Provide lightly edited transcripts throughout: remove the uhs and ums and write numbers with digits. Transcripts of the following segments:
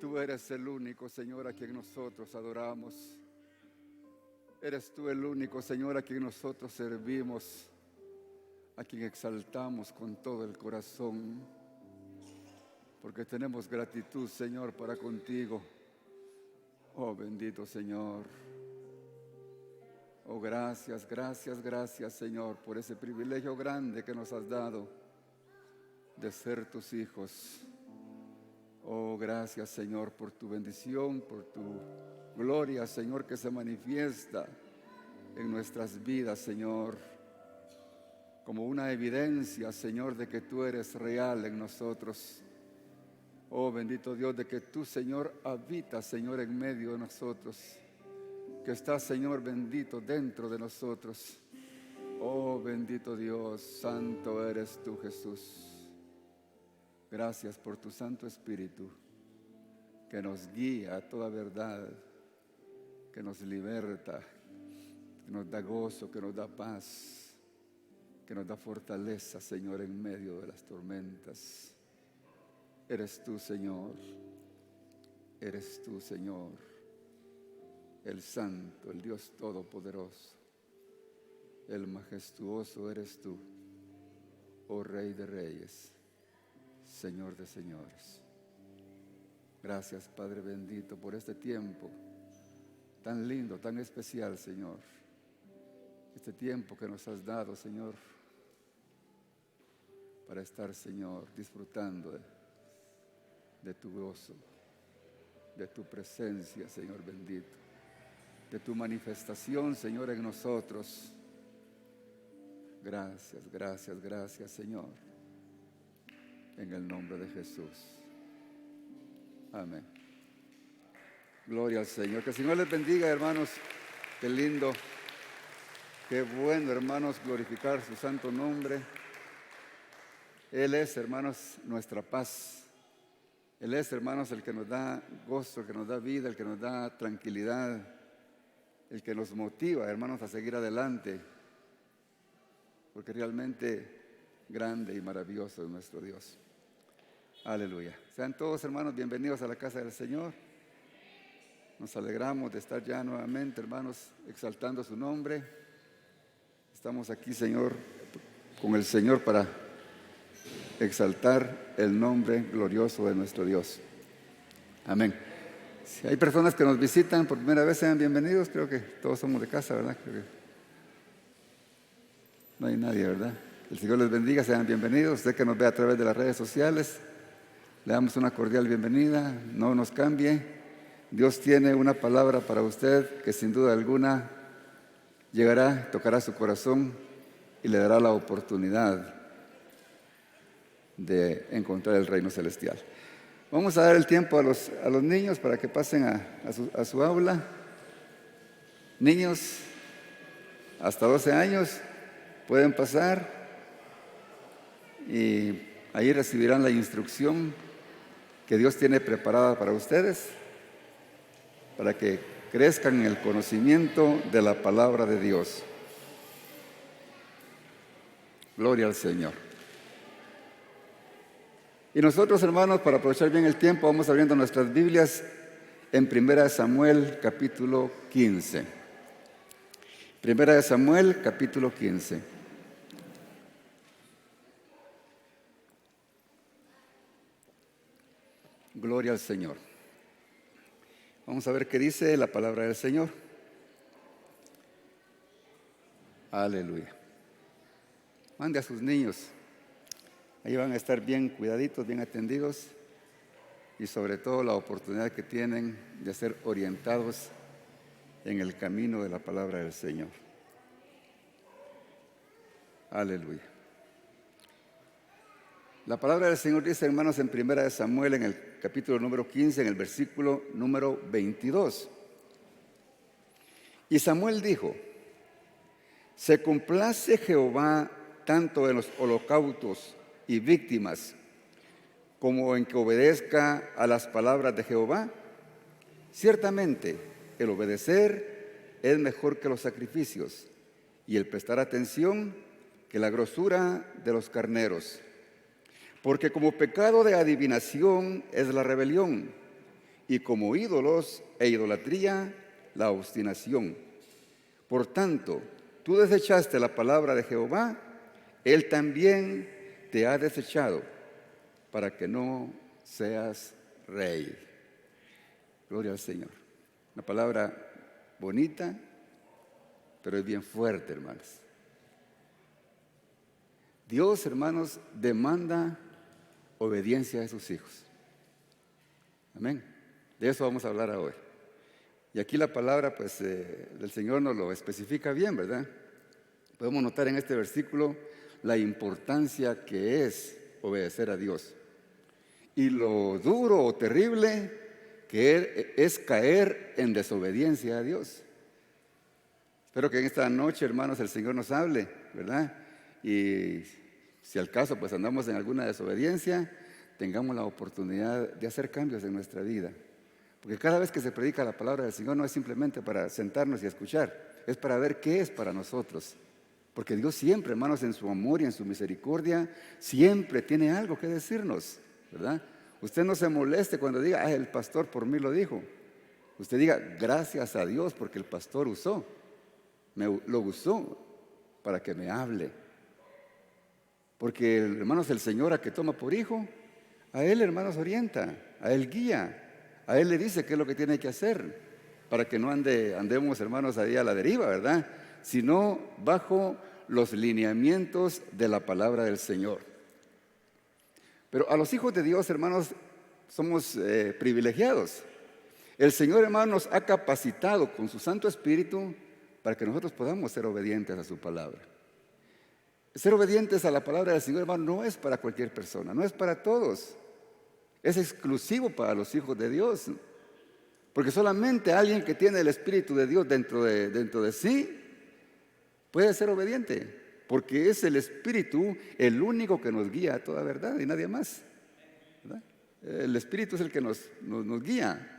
Tú eres el único, Señor, a quien nosotros adoramos. Eres tú el único, Señor, a quien nosotros servimos, a quien exaltamos con todo el corazón, porque tenemos gratitud, Señor, para contigo. Oh, bendito Señor. Oh, gracias, gracias, gracias, Señor, por ese privilegio grande que nos has dado de ser tus hijos. Oh, gracias, Señor, por tu bendición, por tu gloria, Señor, que se manifiesta en nuestras vidas, Señor, como una evidencia, Señor, de que tú eres real en nosotros. Oh, bendito Dios, de que tú, Señor, habitas, Señor, en medio de nosotros, que estás, Señor, bendito dentro de nosotros. Oh, bendito Dios, santo eres tú, Jesús. Gracias por tu Santo Espíritu, que nos guía a toda verdad, que nos liberta, que nos da gozo, que nos da paz, que nos da fortaleza, Señor, en medio de las tormentas. Eres tú, Señor, eres tú, Señor, el Santo, el Dios Todopoderoso, el majestuoso eres tú, oh Rey de Reyes, Señor de señores. Gracias, Padre bendito, por este tiempo tan lindo, tan especial, Señor. Este tiempo que nos has dado, Señor, para estar, Señor, disfrutando de tu gozo, de tu presencia, Señor bendito, de tu manifestación, Señor, en nosotros. Gracias, gracias, gracias, Señor. En el nombre de Jesús. Amén. Gloria al Señor. Que el Señor les bendiga, hermanos. Qué lindo, qué bueno, hermanos, glorificar su santo nombre. Él es, hermanos, nuestra paz. Él es, hermanos, el que nos da gozo, el que nos da vida, el que nos da tranquilidad, el que nos motiva, hermanos, a seguir adelante. Porque realmente grande y maravilloso es nuestro Dios. Aleluya. Sean todos, hermanos, bienvenidos a la casa del Señor. Nos alegramos de estar ya nuevamente, hermanos, exaltando su nombre. Estamos aquí, Señor, con el Señor para exaltar el nombre glorioso de nuestro Dios. Amén. Si hay personas que nos visitan por primera vez, sean bienvenidos. Creo que todos somos de casa, ¿verdad? Creo que no hay nadie, ¿verdad? El Señor les bendiga, sean bienvenidos. Usted que nos ve a través de las redes sociales, le damos una cordial bienvenida. No nos cambie. Dios tiene una palabra para usted que sin duda alguna llegará, tocará su corazón y le dará la oportunidad de encontrar el reino celestial. Vamos a dar el tiempo a los niños para que pasen a su aula. Niños hasta 12 años pueden pasar y ahí recibirán la instrucción que Dios tiene preparada para ustedes, para que crezcan en el conocimiento de la palabra de Dios. Gloria al Señor. Y nosotros, hermanos, para aprovechar bien el tiempo, vamos abriendo nuestras Biblias en 1 Samuel, capítulo 15. 1 Samuel, capítulo 15. Gloria al Señor. Vamos a ver qué dice la palabra del Señor. Aleluya. Mande a sus niños. Ahí van a estar bien cuidaditos, bien atendidos y sobre todo la oportunidad que tienen de ser orientados en el camino de la palabra del Señor. Aleluya. La palabra del Señor dice, hermanos, en 1 Samuel, en el capítulo número 15, en el versículo número 22. Y Samuel dijo: ¿se complace Jehová tanto en los holocaustos y víctimas como en que obedezca a las palabras de Jehová? Ciertamente, el obedecer es mejor que los sacrificios, y el prestar atención que la grosura de los carneros. Porque como pecado de adivinación es la rebelión, y como ídolos e idolatría, la obstinación. Por tanto, tú desechaste la palabra de Jehová, Él también te ha desechado para que no seas rey. Gloria al Señor. Una palabra bonita, pero es bien fuerte, hermanos. Dios, hermanos, demanda obediencia de sus hijos. Amén. De eso vamos a hablar hoy. Y aquí la palabra, pues, del Señor nos lo especifica bien, ¿verdad? Podemos notar en este versículo la importancia que es obedecer a Dios. Y lo duro o terrible que es caer en desobediencia a Dios. Espero que en esta noche, hermanos, el Señor nos hable, ¿verdad? Y si al caso, pues andamos en alguna desobediencia, tengamos la oportunidad de hacer cambios en nuestra vida. Porque cada vez que se predica la palabra del Señor no es simplemente para sentarnos y escuchar, es para ver qué es para nosotros. Porque Dios siempre, hermanos, en su amor y en su misericordia, siempre tiene algo que decirnos, ¿verdad? Usted no se moleste cuando diga, el pastor por mí lo dijo. Usted diga, gracias a Dios porque el pastor lo usó para que me hable. Porque, hermanos, el Señor a que toma por hijo, a Él, hermanos, orienta, a Él guía, a Él le dice qué es lo que tiene que hacer, para que no andemos, hermanos, ahí a la deriva, ¿verdad? Sino bajo los lineamientos de la palabra del Señor. Pero a los hijos de Dios, hermanos, somos privilegiados. El Señor, hermanos, nos ha capacitado con su Santo Espíritu para que nosotros podamos ser obedientes a su palabra. Ser obedientes a la palabra del Señor, hermano, no es para cualquier persona, no es para todos. Es exclusivo para los hijos de Dios. Porque solamente alguien que tiene el Espíritu de Dios dentro de sí puede ser obediente. Porque es el Espíritu el único que nos guía a toda verdad y nadie más, ¿verdad? El Espíritu es el que nos guía.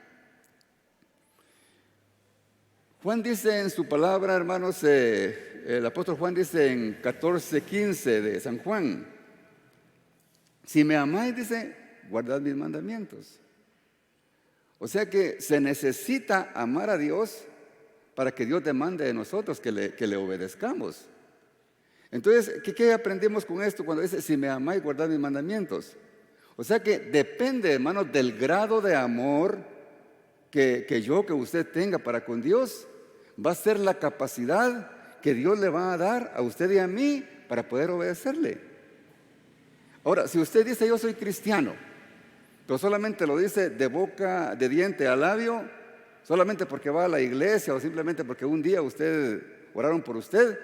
Juan dice en su palabra, hermanos, el apóstol Juan dice en 14:15 de San Juan, si me amáis, dice, guardad mis mandamientos. O sea que se necesita amar a Dios para que Dios demande de nosotros que le obedezcamos. Entonces, ¿qué aprendemos con esto cuando dice, si me amáis, guardad mis mandamientos? O sea que depende, hermanos, del grado de amor que usted tenga para con Dios, va a ser la capacidad que Dios le va a dar a usted y a mí para poder obedecerle. Ahora, si usted dice, yo soy cristiano, pero solamente lo dice de boca, de diente a labio, solamente porque va a la iglesia o simplemente porque un día oraron por usted,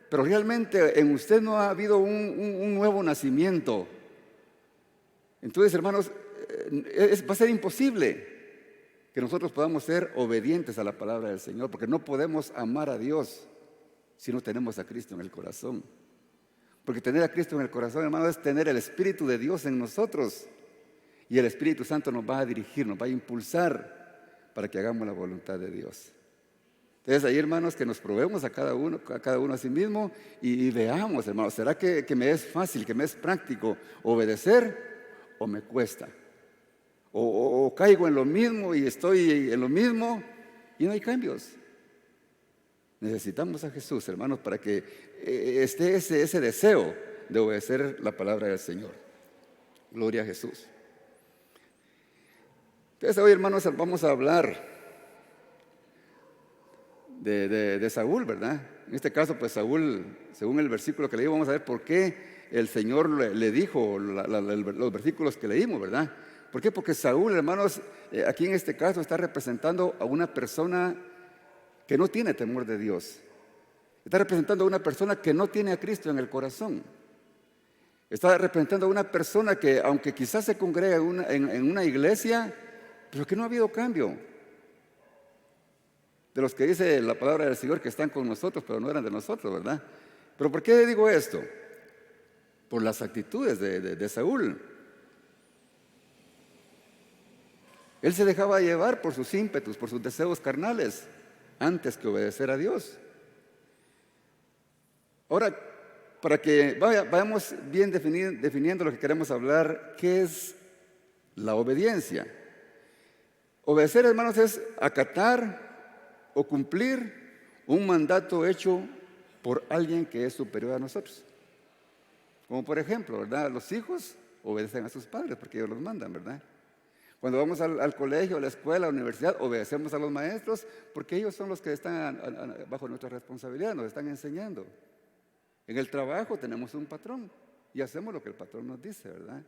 pero realmente en usted no ha habido un nuevo nacimiento. Entonces, hermanos, va a ser imposible que nosotros podamos ser obedientes a la palabra del Señor, porque no podemos amar a Dios si no tenemos a Cristo en el corazón. Porque tener a Cristo en el corazón, hermanos, es tener el Espíritu de Dios en nosotros. Y el Espíritu Santo nos va a dirigir, nos va a impulsar para que hagamos la voluntad de Dios. Entonces ahí, hermanos, que nos probemos a cada uno a sí mismo y veamos, hermanos, ¿será que me es fácil, que me es práctico obedecer o me cuesta? O caigo en lo mismo y estoy en lo mismo y no hay cambios. Necesitamos a Jesús, hermanos, para que esté ese deseo de obedecer la palabra del Señor. Gloria a Jesús. Entonces hoy, hermanos, vamos a hablar de Saúl, ¿verdad? En este caso, pues Saúl, según el versículo que leí, vamos a ver por qué el Señor le dijo los versículos que leímos, ¿verdad? ¿Por qué? Porque Saúl, hermanos, aquí en este caso está representando a una persona que no tiene temor de Dios. Está representando a una persona que no tiene a Cristo en el corazón. Está representando a una persona que, aunque quizás se congrega en una iglesia, pero que no ha habido cambio. De los que dice la palabra del Señor que están con nosotros, pero no eran de nosotros, ¿verdad? ¿Pero por qué digo esto? Por las actitudes de Saúl. Él se dejaba llevar por sus ímpetus, por sus deseos carnales, antes que obedecer a Dios. Ahora, para que vayamos bien definiendo lo que queremos hablar, ¿qué es la obediencia? Obedecer, hermanos, es acatar o cumplir un mandato hecho por alguien que es superior a nosotros. Como por ejemplo, ¿verdad? Los hijos obedecen a sus padres porque ellos los mandan, ¿verdad? Cuando vamos al colegio, a la escuela, a la universidad, obedecemos a los maestros porque ellos son los que están bajo nuestra responsabilidad, nos están enseñando. En el trabajo tenemos un patrón y hacemos lo que el patrón nos dice, ¿verdad?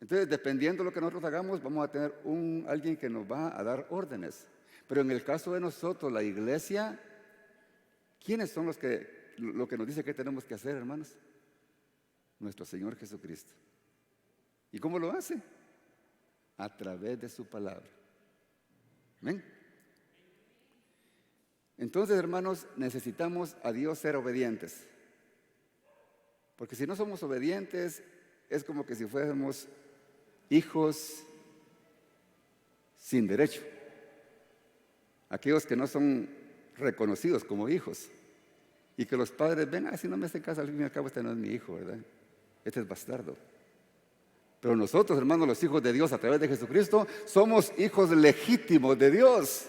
Entonces, dependiendo de lo que nosotros hagamos, vamos a tener alguien que nos va a dar órdenes. Pero en el caso de nosotros, la iglesia, ¿quiénes son lo que nos dice que tenemos que hacer, hermanos? Nuestro Señor Jesucristo. ¿Y cómo lo hace? A través de su palabra. ¿Ven? Entonces, hermanos, necesitamos a Dios ser obedientes. Porque si no somos obedientes, es como que si fuéramos hijos sin derecho. Aquellos que no son reconocidos como hijos. Y que los padres ven, si no me hacen caso, al fin y al cabo este no es mi hijo, ¿verdad? Este es bastardo. Pero nosotros, hermanos, los hijos de Dios a través de Jesucristo, somos hijos legítimos de Dios.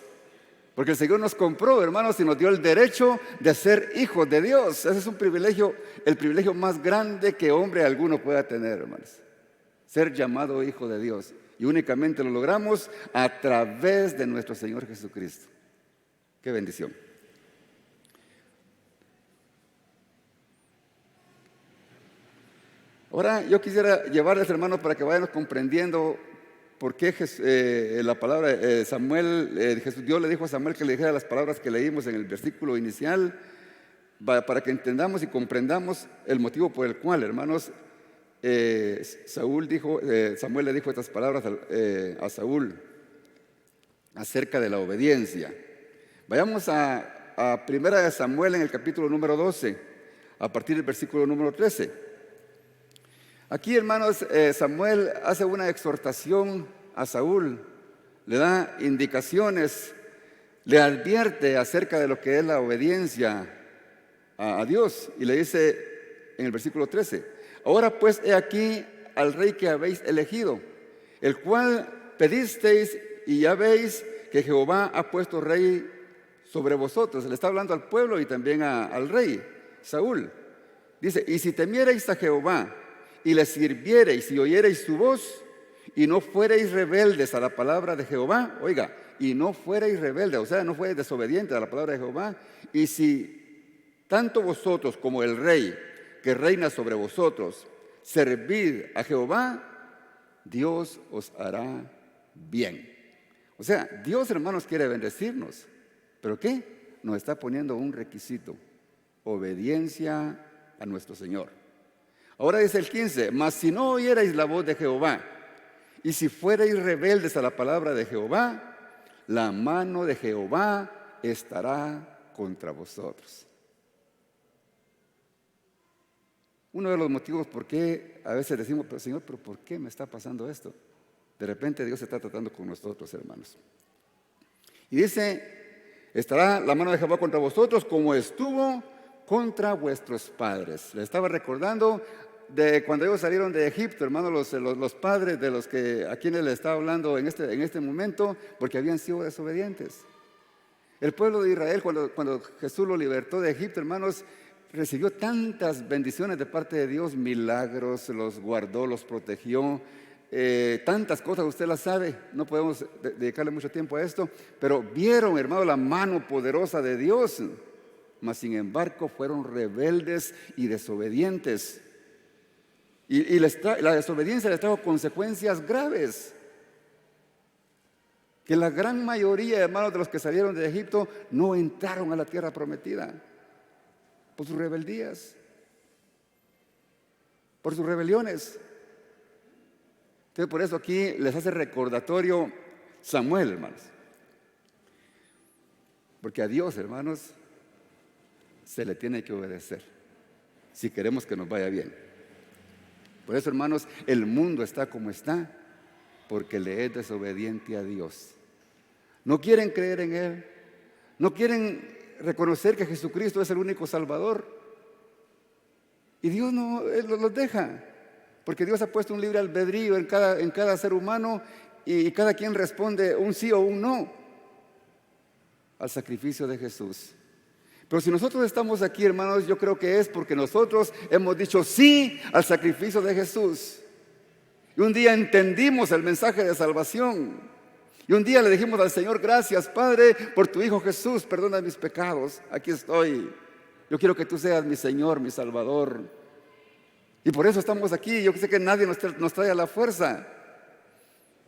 Porque el Señor nos compró, hermanos, y nos dio el derecho de ser hijos de Dios. Ese es un privilegio, el privilegio más grande que hombre alguno pueda tener, hermanos. Ser llamado hijo de Dios. Y únicamente lo logramos a través de nuestro Señor Jesucristo. ¡Qué bendición! Ahora yo quisiera llevarles, hermanos, para que vayan comprendiendo por qué la palabra Dios le dijo a Samuel que le dijera las palabras que leímos en el versículo inicial, para que entendamos y comprendamos el motivo por el cual, hermanos, Samuel le dijo estas palabras a Saúl acerca de la obediencia. Vayamos a Primera de Samuel en el capítulo número 12, a partir del versículo número 13. Aquí, hermanos, Samuel hace una exhortación a Saúl, le da indicaciones, le advierte acerca de lo que es la obediencia a Dios y le dice en el versículo 13: ahora pues he aquí al rey que habéis elegido, el cual pedisteis, y ya veis que Jehová ha puesto rey sobre vosotros. Le está hablando al pueblo y también al rey Saúl. Dice: y si temiereis a Jehová y le sirviereis y oyereis su voz, y no fuereis rebeldes a la palabra de Jehová, oiga, y no fuereis rebeldes, o sea, no fuereis desobedientes a la palabra de Jehová, y si tanto vosotros como el rey que reina sobre vosotros servid a Jehová, Dios os hará bien. O sea, Dios, hermanos, quiere bendecirnos, ¿pero qué? Nos está poniendo un requisito: obediencia a nuestro Señor. Ahora dice el 15: mas si no oyerais la voz de Jehová, y si fuerais rebeldes a la palabra de Jehová, la mano de Jehová estará contra vosotros. Uno de los motivos por qué a veces decimos: pero Señor, ¿pero por qué me está pasando esto? De repente Dios está tratando con nosotros, hermanos. Y dice: estará la mano de Jehová contra vosotros como estuvo contra vuestros padres. Le estaba recordando de cuando ellos salieron de Egipto, hermanos, los padres de a quienes le estaba hablando en este momento, porque habían sido desobedientes. El pueblo de Israel, cuando Jesús lo libertó de Egipto, hermanos, recibió tantas bendiciones de parte de Dios, milagros, los guardó, los protegió, tantas cosas, usted las sabe, no podemos dedicarle mucho tiempo a esto, pero vieron, hermanos, la mano poderosa de Dios. Mas sin embargo fueron rebeldes y desobedientes. Y la desobediencia les trajo consecuencias graves. Que la gran mayoría, hermanos, de los que salieron de Egipto no entraron a la tierra prometida por sus rebeldías, por sus rebeliones. Entonces, por eso aquí les hace recordatorio Samuel, hermanos. Porque a Dios, hermanos, se le tiene que obedecer si queremos que nos vaya bien. Por eso, hermanos, el mundo está como está porque le es desobediente a Dios. No quieren creer en Él, no quieren reconocer que Jesucristo es el único Salvador, y Dios no los deja, porque Dios ha puesto un libre albedrío en cada ser humano, y cada quien responde un sí o un no al sacrificio de Jesús. Pero si nosotros estamos aquí, hermanos, yo creo que es porque nosotros hemos dicho sí al sacrificio de Jesús. Y un día entendimos el mensaje de salvación. Y un día le dijimos al Señor: gracias, Padre, por tu Hijo Jesús, perdona mis pecados, aquí estoy. Yo quiero que tú seas mi Señor, mi Salvador. Y por eso estamos aquí. Yo sé que nadie nos trae a la fuerza.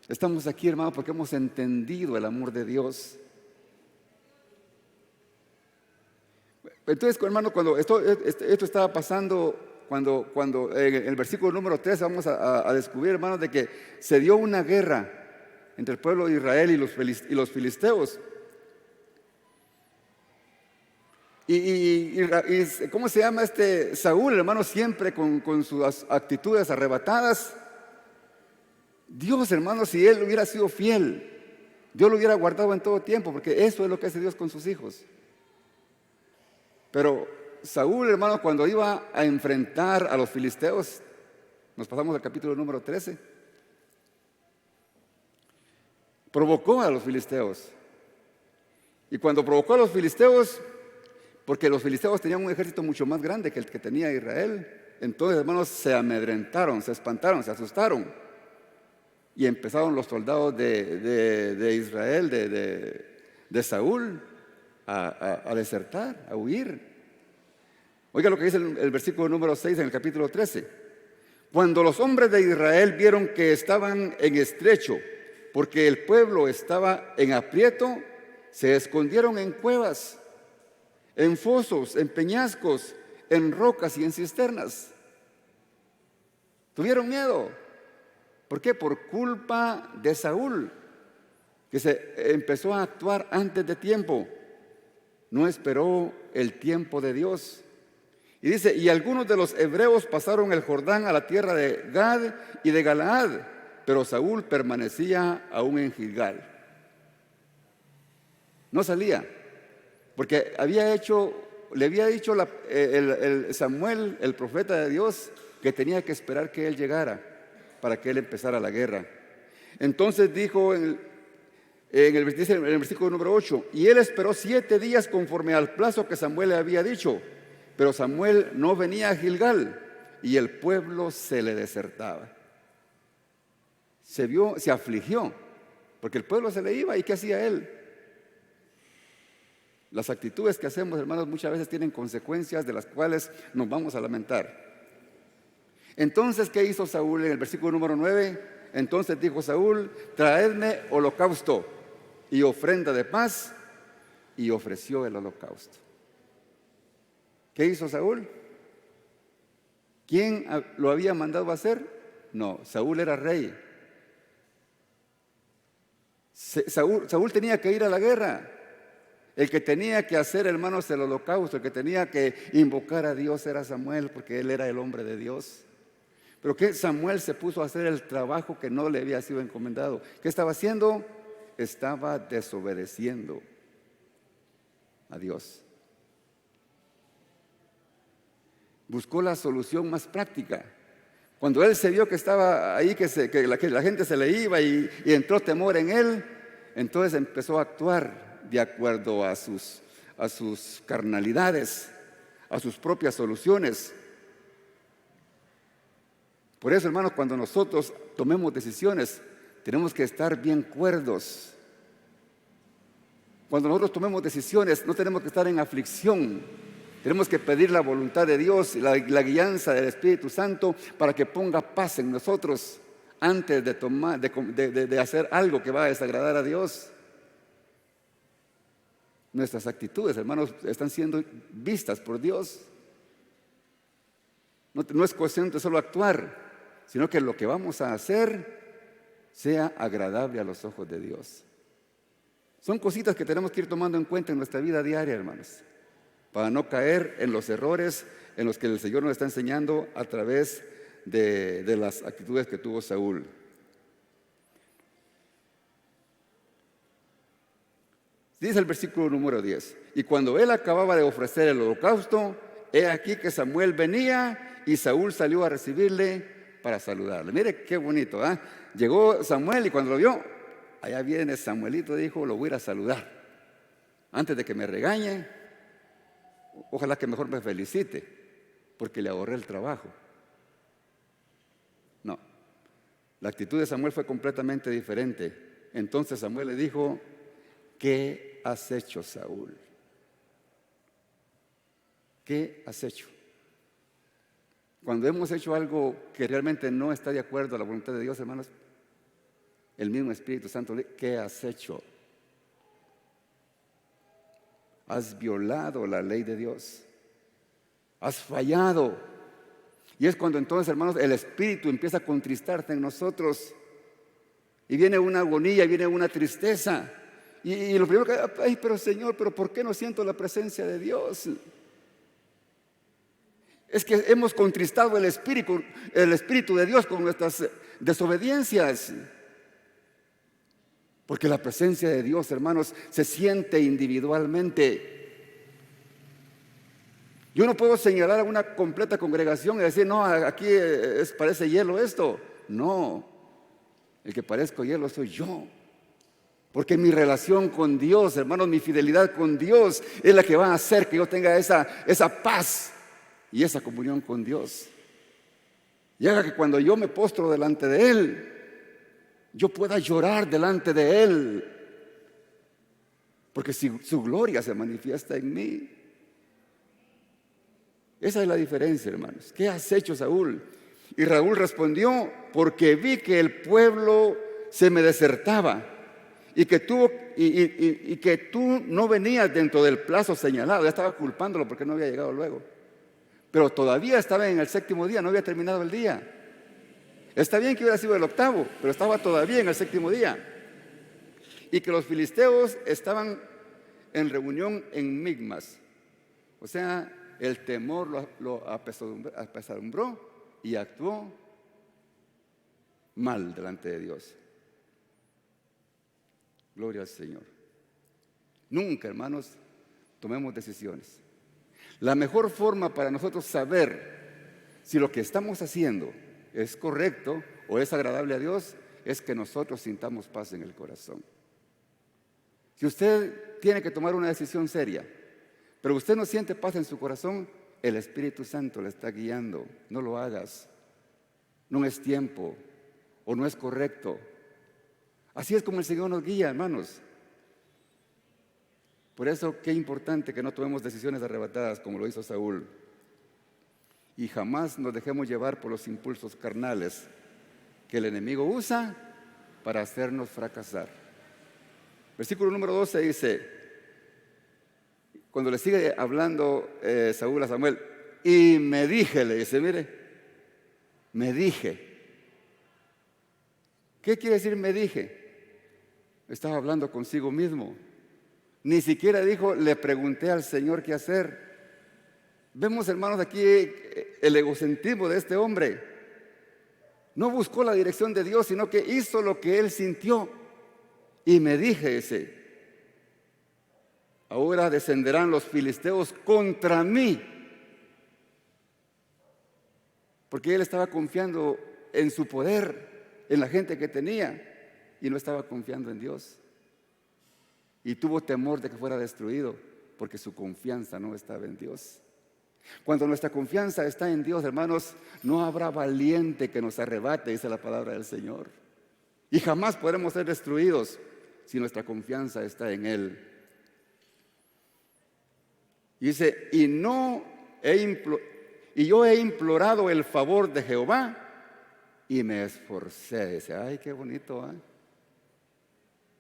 Estamos aquí, hermano, porque hemos entendido el amor de Dios. Entonces, hermano, cuando esto estaba pasando, cuando en el versículo número 13 vamos a descubrir, hermanos, de que se dio una guerra entre el pueblo de Israel y los filisteos. Y ¿cómo se llama Saúl, hermano? Siempre con sus actitudes arrebatadas. Dios, hermano, si él hubiera sido fiel, Dios lo hubiera guardado en todo tiempo, porque eso es lo que hace Dios con sus hijos. Pero Saúl, hermano, cuando iba a enfrentar a los filisteos, nos pasamos al capítulo número 13, provocó a los filisteos. Y cuando provocó a los filisteos, porque los filisteos tenían un ejército mucho más grande que el que tenía Israel, entonces, hermanos, se amedrentaron, se espantaron, se asustaron. Y empezaron los soldados de Israel, de Saúl, a desertar, a huir. Oiga lo que dice el versículo número 6 en el capítulo 13. Cuando los hombres de Israel vieron que estaban en estrecho, porque el pueblo estaba en aprieto, se escondieron en cuevas, en fosos, en peñascos, en rocas y en cisternas. Tuvieron miedo. ¿Por qué? Por culpa de Saúl, que se empezó a actuar antes de tiempo. No esperó el tiempo de Dios. Y dice: y algunos de los hebreos pasaron el Jordán a la tierra de Gad y de Galaad, pero Saúl permanecía aún en Gilgal. No salía, porque le había dicho Samuel, el profeta de Dios, que tenía que esperar que él llegara para que él empezara la guerra. Entonces dijo en el versículo número 8: y él esperó 7 días conforme al plazo que Samuel le había dicho, pero Samuel no venía a Gilgal y el pueblo se le desertaba. Se afligió, porque el pueblo se le iba. ¿Y qué hacía él? Las actitudes que hacemos, hermanos, muchas veces tienen consecuencias de las cuales nos vamos a lamentar. Entonces, ¿qué hizo Saúl en el versículo número 9? Entonces dijo Saúl: traedme holocausto y ofrenda de paz, y ofreció el holocausto. ¿Qué hizo Saúl? ¿Quién lo había mandado a hacer? No, Saúl era rey. Saúl tenía que ir a la guerra. El que tenía que hacer, hermanos, el holocausto, el que tenía que invocar a Dios era Samuel, porque él era el hombre de Dios. Pero que Samuel se puso a hacer el trabajo que no le había sido encomendado. ¿Qué estaba haciendo? Estaba desobedeciendo a Dios. Buscó la solución más práctica. Cuando él se vio que estaba ahí, que la gente se le iba y entró temor en él, entonces empezó a actuar de acuerdo a sus carnalidades, a sus propias soluciones. Por eso, hermanos, cuando nosotros tomemos decisiones, tenemos que estar bien cuerdos. Cuando nosotros tomemos decisiones, no tenemos que estar en aflicción. Tenemos que pedir la voluntad de Dios y la guianza del Espíritu Santo para que ponga paz en nosotros antes de hacer algo que va a desagradar a Dios. Nuestras actitudes, hermanos, están siendo vistas por Dios. No es cuestión de solo actuar, sino que lo que vamos a hacer sea agradable a los ojos de Dios. Son cositas que tenemos que ir tomando en cuenta en nuestra vida diaria, hermanos, para no caer en los errores en los que el Señor nos está enseñando a través de las actitudes que tuvo Saúl. Dice el versículo número 10: y cuando él acababa de ofrecer el holocausto, he aquí que Samuel venía y Saúl salió a recibirle para saludarle. Mire qué bonito, ¿ah? Llegó Samuel y cuando lo vio, allá viene Samuelito, dijo, lo voy a ir a saludar. Antes de que me regañe, ojalá que mejor me felicite, porque le ahorré el trabajo. No, la actitud de Samuel fue completamente diferente. Entonces Samuel le dijo, ¿qué has hecho, Saúl? ¿Qué has hecho? Cuando hemos hecho algo que realmente no está de acuerdo a la voluntad de Dios, hermanos, el mismo Espíritu Santo, ¿qué has hecho? Has violado la ley de Dios. Has fallado. Y es cuando entonces, hermanos, el Espíritu empieza a contristarte en nosotros. Y viene una agonía, viene una tristeza. Y lo primero que, ay, pero Señor, ¿pero por qué no siento la presencia de Dios? Es que hemos contristado el Espíritu de Dios con nuestras desobediencias. Porque la presencia de Dios, hermanos, se siente individualmente. Yo no puedo señalar a una completa congregación y decir, no, aquí parece hielo esto. No, el que parezco hielo soy yo. Porque mi relación con Dios, hermanos, mi fidelidad con Dios es la que va a hacer que yo tenga esa paz y esa comunión con Dios. Y haga que cuando yo me postro delante de Él, yo pueda llorar delante de Él. Porque su gloria se manifiesta en mí. Esa es la diferencia, hermanos. ¿Qué has hecho, Saúl? Y Saúl respondió, porque vi que el pueblo se me desertaba y que tú no venías dentro del plazo señalado. Ya estaba culpándolo porque no había llegado luego. Pero todavía estaba en el 7º día, no había terminado el día. Está bien que hubiera sido el 8º, pero estaba todavía en el 7º día. Y que los filisteos estaban en reunión en Migmas. O sea, el temor lo apesadumbró y actuó mal delante de Dios. Gloria al Señor. Nunca, hermanos, tomemos decisiones. La mejor forma para nosotros saber si lo que estamos haciendo es correcto o es agradable a Dios es que nosotros sintamos paz en el corazón. Si usted tiene que tomar una decisión seria, pero usted no siente paz en su corazón, el Espíritu Santo le está guiando. No lo hagas. No es tiempo o no es correcto. Así es como el Señor nos guía, hermanos. Por eso, qué importante que no tomemos decisiones arrebatadas como lo hizo Saúl. Y jamás nos dejemos llevar por los impulsos carnales que el enemigo usa para hacernos fracasar. Versículo número 12 dice, cuando le sigue hablando Saúl a Samuel, y me dije, le dice, mire, me dije. ¿Qué quiere decir me dije? Estaba hablando consigo mismo. Ni siquiera dijo, le pregunté al Señor qué hacer. Vemos, hermanos, aquí el egocentrismo de este hombre. No buscó la dirección de Dios, sino que hizo lo que él sintió. Y me dije ahora descenderán los filisteos contra mí. Porque él estaba confiando en su poder, en la gente que tenía, y no estaba confiando en Dios. Y tuvo temor de que fuera destruido, porque su confianza no estaba en Dios. Cuando nuestra confianza está en Dios, hermanos, no habrá valiente que nos arrebate, dice la palabra del Señor. Y jamás podremos ser destruidos si nuestra confianza está en Él. Y dice, y yo he implorado el favor de Jehová y me esforcé. Dice, ay, qué bonito, ¿eh?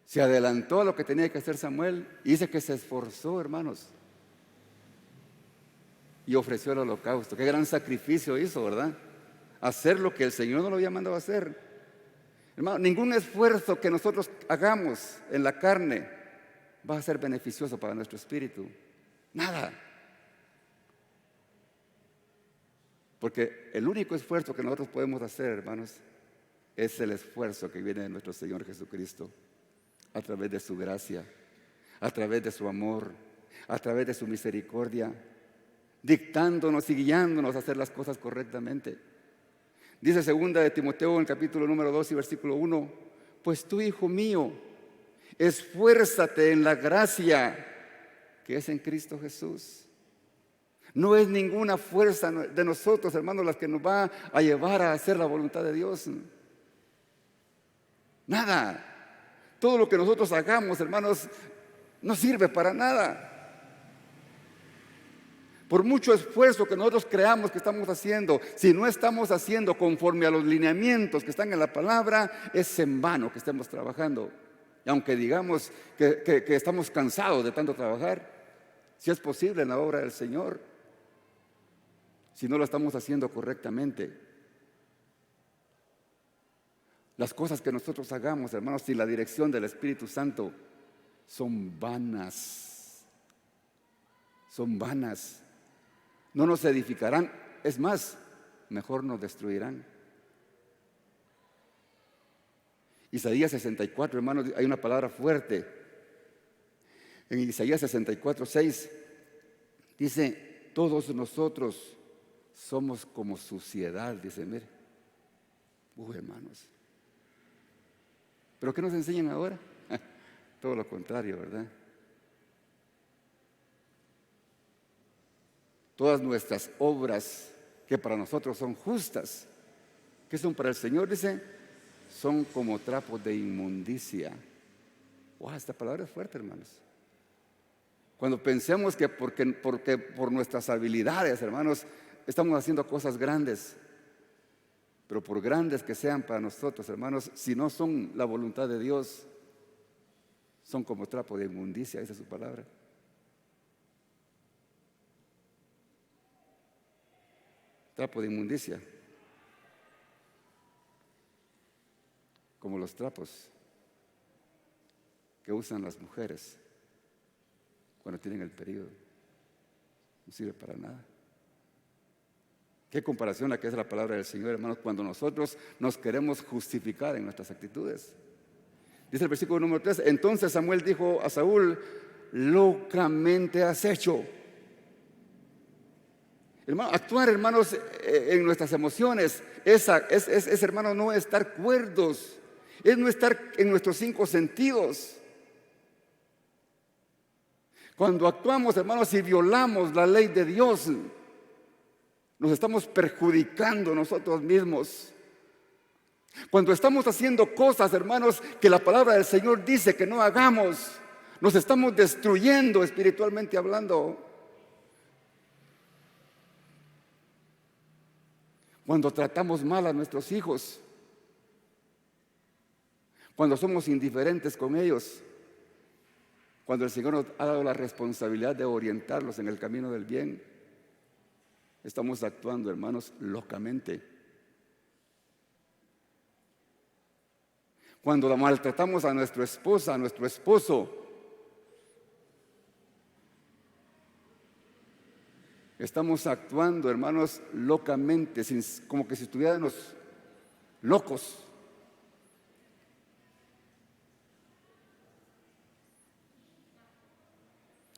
Se adelantó a lo que tenía que hacer Samuel y dice que se esforzó, hermanos. Y ofreció el holocausto. Qué gran sacrificio hizo, ¿verdad? Hacer lo que el Señor no lo había mandado a hacer. Hermano, ningún esfuerzo que nosotros hagamos en la carne va a ser beneficioso para nuestro espíritu. Nada. Porque el único esfuerzo que nosotros podemos hacer, hermanos, es el esfuerzo que viene de nuestro Señor Jesucristo. A través de su gracia, a través de su amor, a través de su misericordia, dictándonos y guiándonos a hacer las cosas correctamente. Dice segunda de Timoteo en el capítulo número 2 y versículo 1, pues tú, hijo mío, esfuérzate en la gracia que es en Cristo Jesús. No es ninguna fuerza de nosotros, hermanos, las que nos va a llevar a hacer la voluntad de Dios. Nada. Todo lo que nosotros hagamos, hermanos, no sirve para nada. Por mucho esfuerzo que nosotros creamos que estamos haciendo, si no estamos haciendo conforme a los lineamientos que están en la palabra, es en vano que estemos trabajando. Y aunque digamos que estamos cansados de tanto trabajar, si es posible en la obra del Señor, si no lo estamos haciendo correctamente. Las cosas que nosotros hagamos, hermanos, sin la dirección del Espíritu Santo, son vanas. Son vanas. No nos edificarán, es más, mejor nos destruirán. Isaías 64, hermanos, hay una palabra fuerte. En Isaías 64, 6, dice, todos nosotros somos como suciedad, dice, mire. Hermanos. ¿Pero qué nos enseñan ahora? Todo lo contrario, ¿verdad? Todas nuestras obras que para nosotros son justas, que son para el Señor, dice, son como trapos de inmundicia. Esta palabra es fuerte, hermanos. Cuando pensemos que porque por nuestras habilidades, hermanos, estamos haciendo cosas grandes, pero por grandes que sean para nosotros, hermanos, si no son la voluntad de Dios, son como trapo de inmundicia, esa es su palabra. Trapo de inmundicia, como los trapos que usan las mujeres cuando tienen el periodo. No sirve para nada. Qué comparación la que es la palabra del Señor, hermanos, cuando nosotros nos queremos justificar en nuestras actitudes. Dice el versículo número 3, entonces Samuel dijo a Saúl, locamente has hecho. Hermano, actuar, hermanos, en nuestras emociones es, hermano, no estar cuerdos, es no estar en nuestros 5 sentidos. Cuando actuamos, hermanos, y violamos la ley de Dios, nos estamos perjudicando nosotros mismos. Cuando estamos haciendo cosas, hermanos, que la palabra del Señor dice que no hagamos, nos estamos destruyendo espiritualmente hablando. Cuando tratamos mal a nuestros hijos, cuando somos indiferentes con ellos, cuando el Señor nos ha dado la responsabilidad de orientarlos en el camino del bien, estamos actuando, hermanos, locamente. Cuando la maltratamos a nuestra esposa, a nuestro esposo, estamos actuando, hermanos, locamente, como que si estuviéramos locos.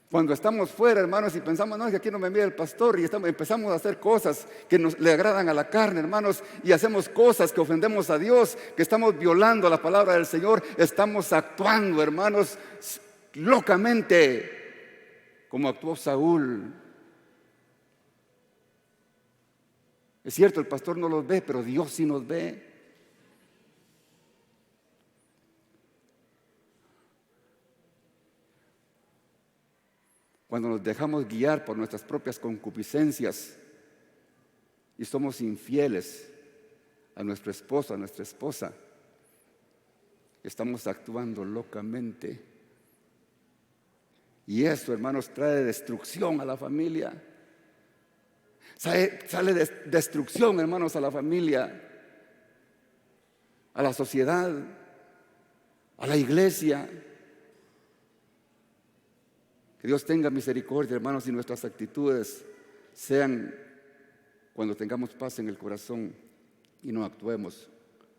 Cuando estamos fuera, hermanos, y pensamos, no, es que aquí no me mira el pastor, y empezamos a hacer cosas que le agradan a la carne, hermanos, y hacemos cosas que ofendemos a Dios, que estamos violando la palabra del Señor, estamos actuando, hermanos, locamente, como actuó Saúl. Es cierto, el pastor no los ve, pero Dios sí nos ve. Cuando nos dejamos guiar por nuestras propias concupiscencias y somos infieles a nuestro esposo, a nuestra esposa, estamos actuando locamente. Y eso, hermanos, trae destrucción a la familia. Sale destrucción, hermanos, a la familia, a la sociedad, a la iglesia. Que Dios tenga misericordia, hermanos, y nuestras actitudes sean cuando tengamos paz en el corazón y no actuemos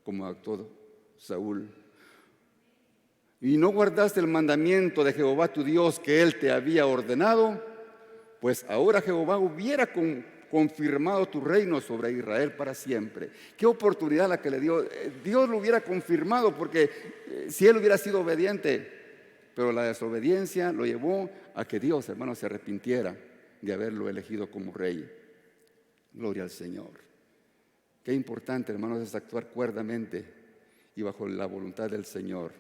como actuó Saúl. Y no guardaste el mandamiento de Jehová tu Dios que Él te había ordenado, pues ahora Jehová hubiera confirmado tu reino sobre Israel para siempre. Qué oportunidad la que le dio. Dios lo hubiera confirmado porque si él hubiera sido obediente, pero la desobediencia lo llevó a que Dios, hermanos, se arrepintiera de haberlo elegido como rey. Gloria al Señor. Qué importante, hermanos, es actuar cuerdamente y bajo la voluntad del Señor.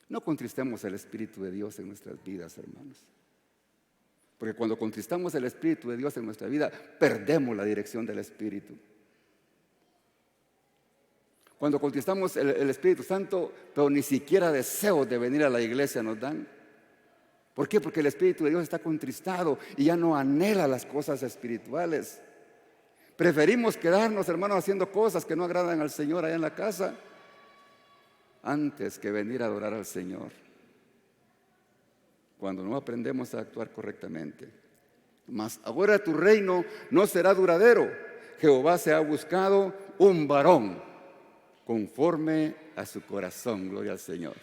No contristemos el Espíritu de Dios en nuestras vidas, hermanos. Porque cuando contristamos el Espíritu de Dios en nuestra vida, perdemos la dirección del Espíritu. Cuando contristamos el Espíritu Santo, pero ni siquiera deseos de venir a la iglesia nos dan. ¿Por qué? Porque el Espíritu de Dios está contristado y ya no anhela las cosas espirituales. Preferimos quedarnos, hermanos, haciendo cosas que no agradan al Señor allá en la casa, antes que venir a adorar al Señor. Cuando no aprendemos a actuar correctamente. Mas ahora tu reino no será duradero. Jehová se ha buscado un varón conforme a su corazón. Gloria al Señor.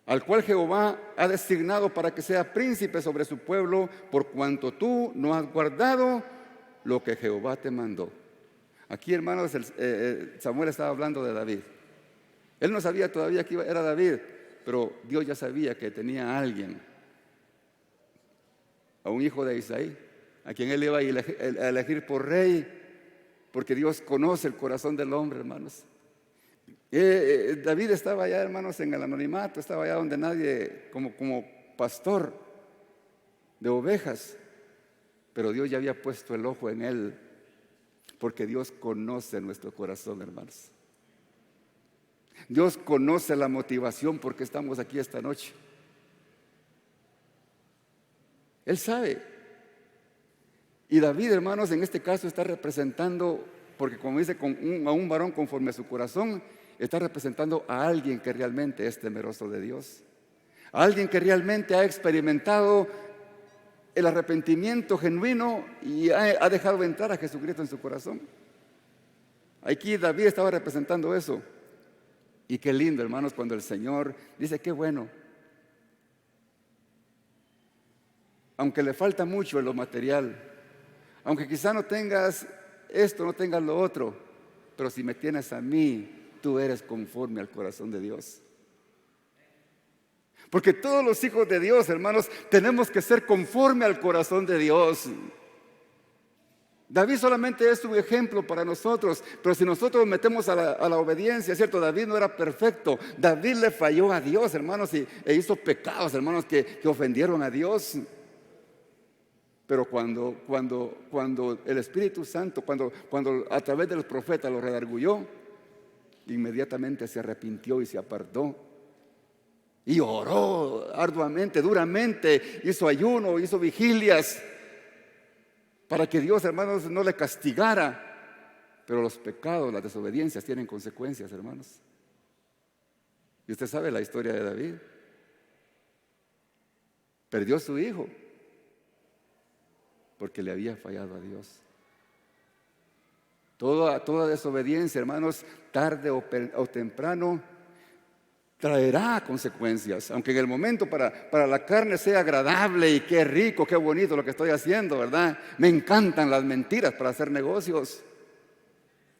Al cual Jehová ha designado para que sea príncipe sobre su pueblo, por cuanto tú no has guardado lo que Jehová te mandó. Aquí, hermanos, Samuel estaba hablando de David. Él no sabía todavía que era David, pero Dios ya sabía que tenía a alguien, a un hijo de Isaí, a quien él iba a elegir por rey, porque Dios conoce el corazón del hombre, hermanos. David estaba allá, hermanos, en el anonimato, estaba allá donde nadie, como pastor de ovejas, pero Dios ya había puesto el ojo en él, porque Dios conoce nuestro corazón, hermanos. Dios conoce la motivación por qué estamos aquí esta noche. Él sabe. Y David, hermanos, en este caso está representando, porque como dice, a un varón conforme a su corazón, está representando a alguien que realmente es temeroso de Dios. A alguien que realmente ha experimentado el arrepentimiento genuino y ha dejado entrar a Jesucristo en su corazón. Aquí David estaba representando eso. Y qué lindo, hermanos, cuando el Señor dice, qué bueno. Aunque le falta mucho en lo material, aunque quizá no tengas esto, no tengas lo otro, pero si me tienes a mí, tú eres conforme al corazón de Dios. Porque todos los hijos de Dios, hermanos, tenemos que ser conforme al corazón de Dios. David solamente es un ejemplo para nosotros, pero si nosotros metemos a la obediencia, ¿cierto? David no era perfecto, David le falló a Dios, hermanos, e hizo pecados, hermanos, que ofendieron a Dios. Pero cuando el Espíritu Santo, cuando a través de los profetas lo redarguyó, inmediatamente se arrepintió y se apartó. Y oró arduamente, duramente, hizo ayuno, hizo vigilias, para que Dios, hermanos, no le castigara. Pero los pecados, las desobediencias tienen consecuencias, hermanos. Y usted sabe la historia de David. Perdió a su hijo porque le había fallado a Dios. Toda desobediencia, hermanos, tarde o temprano traerá consecuencias. Aunque en el momento para la carne sea agradable y qué rico, qué bonito lo que estoy haciendo, ¿verdad? Me encantan las mentiras para hacer negocios.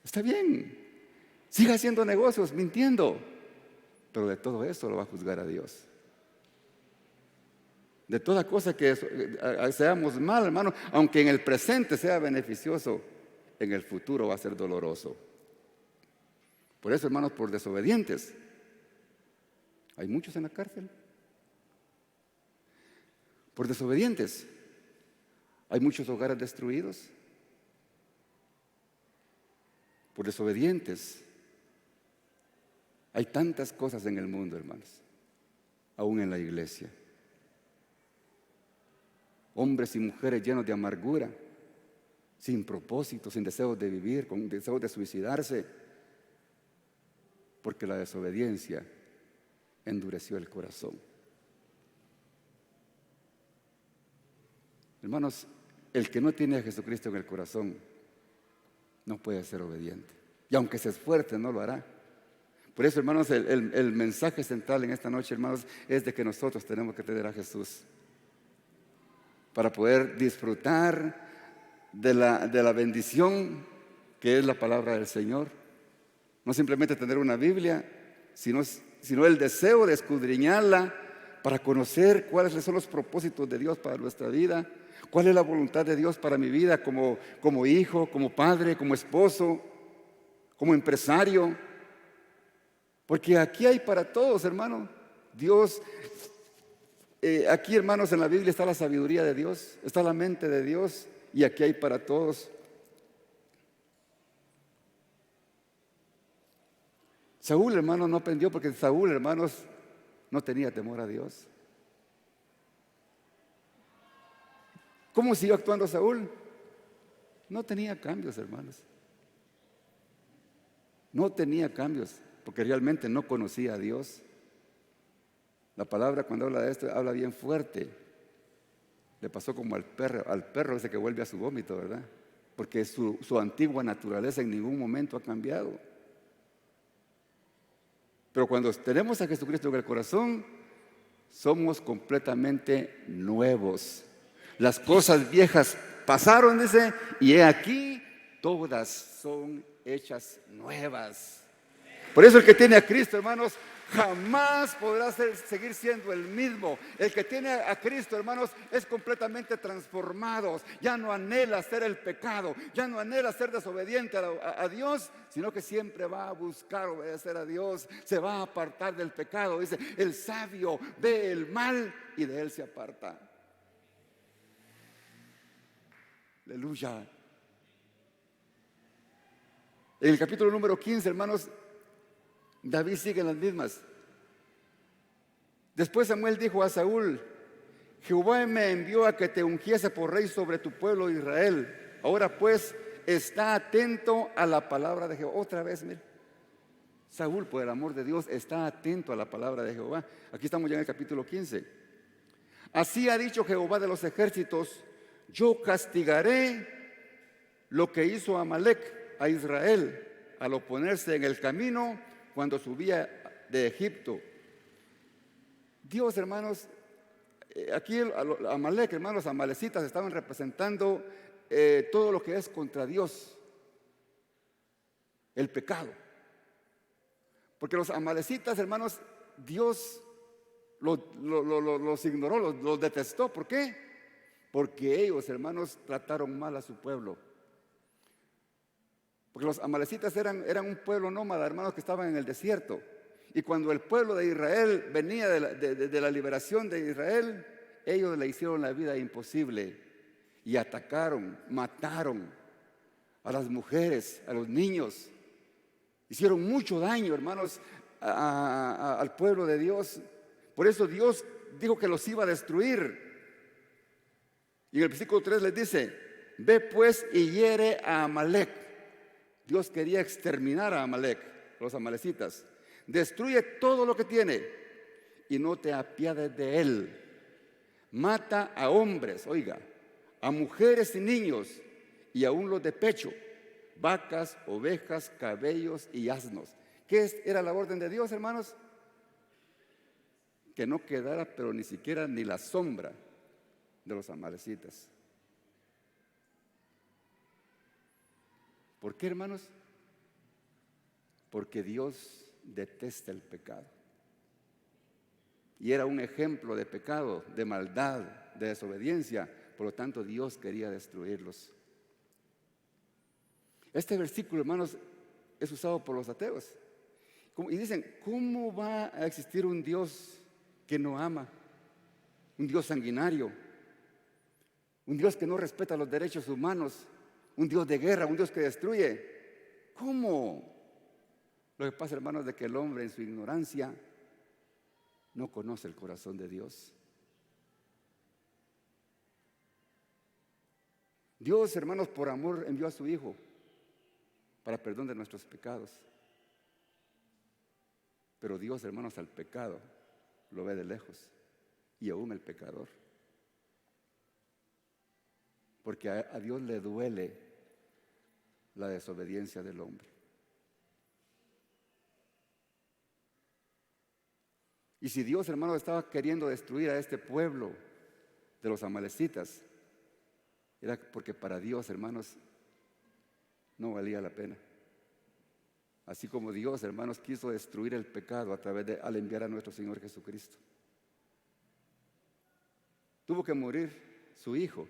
Está bien, siga haciendo negocios mintiendo, pero de todo eso lo va a juzgar a Dios. De toda cosa que seamos mal, hermano, aunque en el presente sea beneficioso, en el futuro va a ser doloroso. Por eso, hermanos, por desobedientes hay muchos en la cárcel. Por desobedientes hay muchos hogares destruidos. Por desobedientes hay tantas cosas en el mundo, hermanos, aún en la iglesia. Hombres y mujeres llenos de amargura, sin propósito, sin deseos de vivir, con deseos de suicidarse, porque la desobediencia endureció el corazón. Hermanos, el que no tiene a Jesucristo en el corazón no puede ser obediente. Y aunque se esfuerce, no lo hará. Por eso, hermanos, el mensaje central en esta noche, hermanos, es de que nosotros tenemos que tener a Jesús. para poder disfrutar de la bendición que es la palabra del Señor. No simplemente tener una Biblia, sino el deseo de escudriñarla para conocer cuáles son los propósitos de Dios para nuestra vida, cuál es la voluntad de Dios para mi vida como hijo, como padre, como esposo, como empresario. Porque aquí hay para todos, hermano. Dios, aquí, hermanos, en la Biblia está la sabiduría de Dios, está la mente de Dios, y aquí hay para todos. Saúl, hermanos, no aprendió porque Saúl, hermanos, no tenía temor a Dios. ¿Cómo siguió actuando Saúl? No tenía cambios, hermanos. No tenía cambios, porque realmente no conocía a Dios. La palabra cuando habla de esto, habla bien fuerte. Le pasó como al perro ese que vuelve a su vómito, ¿verdad? Porque su antigua naturaleza en ningún momento ha cambiado. Pero cuando tenemos a Jesucristo en el corazón, somos completamente nuevos. Las cosas viejas pasaron, dice, y he aquí, todas son hechas nuevas. Por eso el que tiene a Cristo, hermanos, jamás podrá seguir siendo el mismo. El que tiene a Cristo, hermanos, es completamente transformado. Ya no anhela hacer el pecado, ya no anhela ser desobediente a Dios, sino que siempre va a buscar obedecer a Dios. Se va a apartar del pecado. Dice, el sabio ve el mal y de él se aparta. Aleluya. En el capítulo número 15, hermanos, David sigue en las mismas. Después Samuel dijo a Saúl: Jehová me envió a que te ungiese por rey sobre tu pueblo Israel. Ahora pues, está atento a la palabra de Jehová. Otra vez, mire. Saúl, por el amor de Dios, está atento a la palabra de Jehová. Aquí estamos ya en el capítulo 15. Así ha dicho Jehová de los ejércitos: yo castigaré lo que hizo Amalec a Israel al oponerse en el camino cuando subía de Egipto. Dios, hermanos, aquí Amalec, hermanos, los amalecitas estaban representando todo lo que es contra Dios, el pecado. Porque los amalecitas, hermanos, Dios los ignoró, los detestó. ¿Por qué? Porque ellos, hermanos, trataron mal a su pueblo. Porque los amalecitas eran un pueblo nómada, hermanos, que estaban en el desierto. Y cuando el pueblo de Israel venía de la liberación de Israel, ellos le hicieron la vida imposible y atacaron, mataron a las mujeres, a los niños. Hicieron mucho daño, hermanos, al pueblo de Dios. Por eso Dios dijo que los iba a destruir. Y en el versículo 3 les dice: ve pues y hiere a Amalec. Dios quería exterminar a Amalec, los amalecitas. Destruye todo lo que tiene y no te apiades de él. Mata a hombres, oiga, a mujeres y niños, y aún los de pecho, vacas, ovejas, cabellos y asnos. ¿Qué era la orden de Dios, hermanos? Que no quedara, pero ni siquiera ni la sombra de los amalecitas. ¿Por qué, hermanos? Porque Dios detesta el pecado. Y era un ejemplo de pecado, de maldad, de desobediencia. Por lo tanto, Dios quería destruirlos. Este versículo, hermanos, es usado por los ateos. Y dicen: ¿cómo va a existir un Dios que no ama? Un Dios sanguinario. Un Dios que no respeta los derechos humanos. Un Dios de guerra, un Dios que destruye. ¿Cómo? Lo que pasa, hermanos, es que el hombre en su ignorancia no conoce el corazón de Dios. Dios, hermanos, por amor envió a su Hijo para perdón de nuestros pecados. Pero Dios, hermanos, al pecado lo ve de lejos, y aún el pecador. Porque a Dios le duele la desobediencia del hombre. Y si Dios, hermanos, estaba queriendo destruir a este pueblo, de los amalecitas era porque para Dios, hermanos, no valía la pena. Así como Dios, hermanos, quiso destruir el pecado al enviar a nuestro Señor Jesucristo. Tuvo que morir su Hijo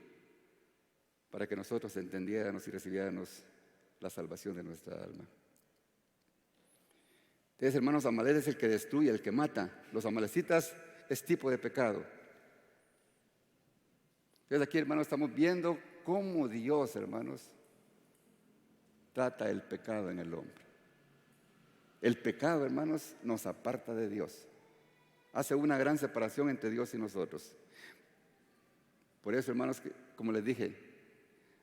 para que nosotros entendiéramos y recibiéramos la salvación de nuestra alma. Entonces, hermanos, Amalek es el que destruye, el que mata. Los amalecitas es tipo de pecado. Entonces aquí, hermanos, estamos viendo cómo Dios, hermanos, trata el pecado en el hombre. El pecado, hermanos, nos aparta de Dios. Hace una gran separación entre Dios y nosotros. Por eso, hermanos, como les dije,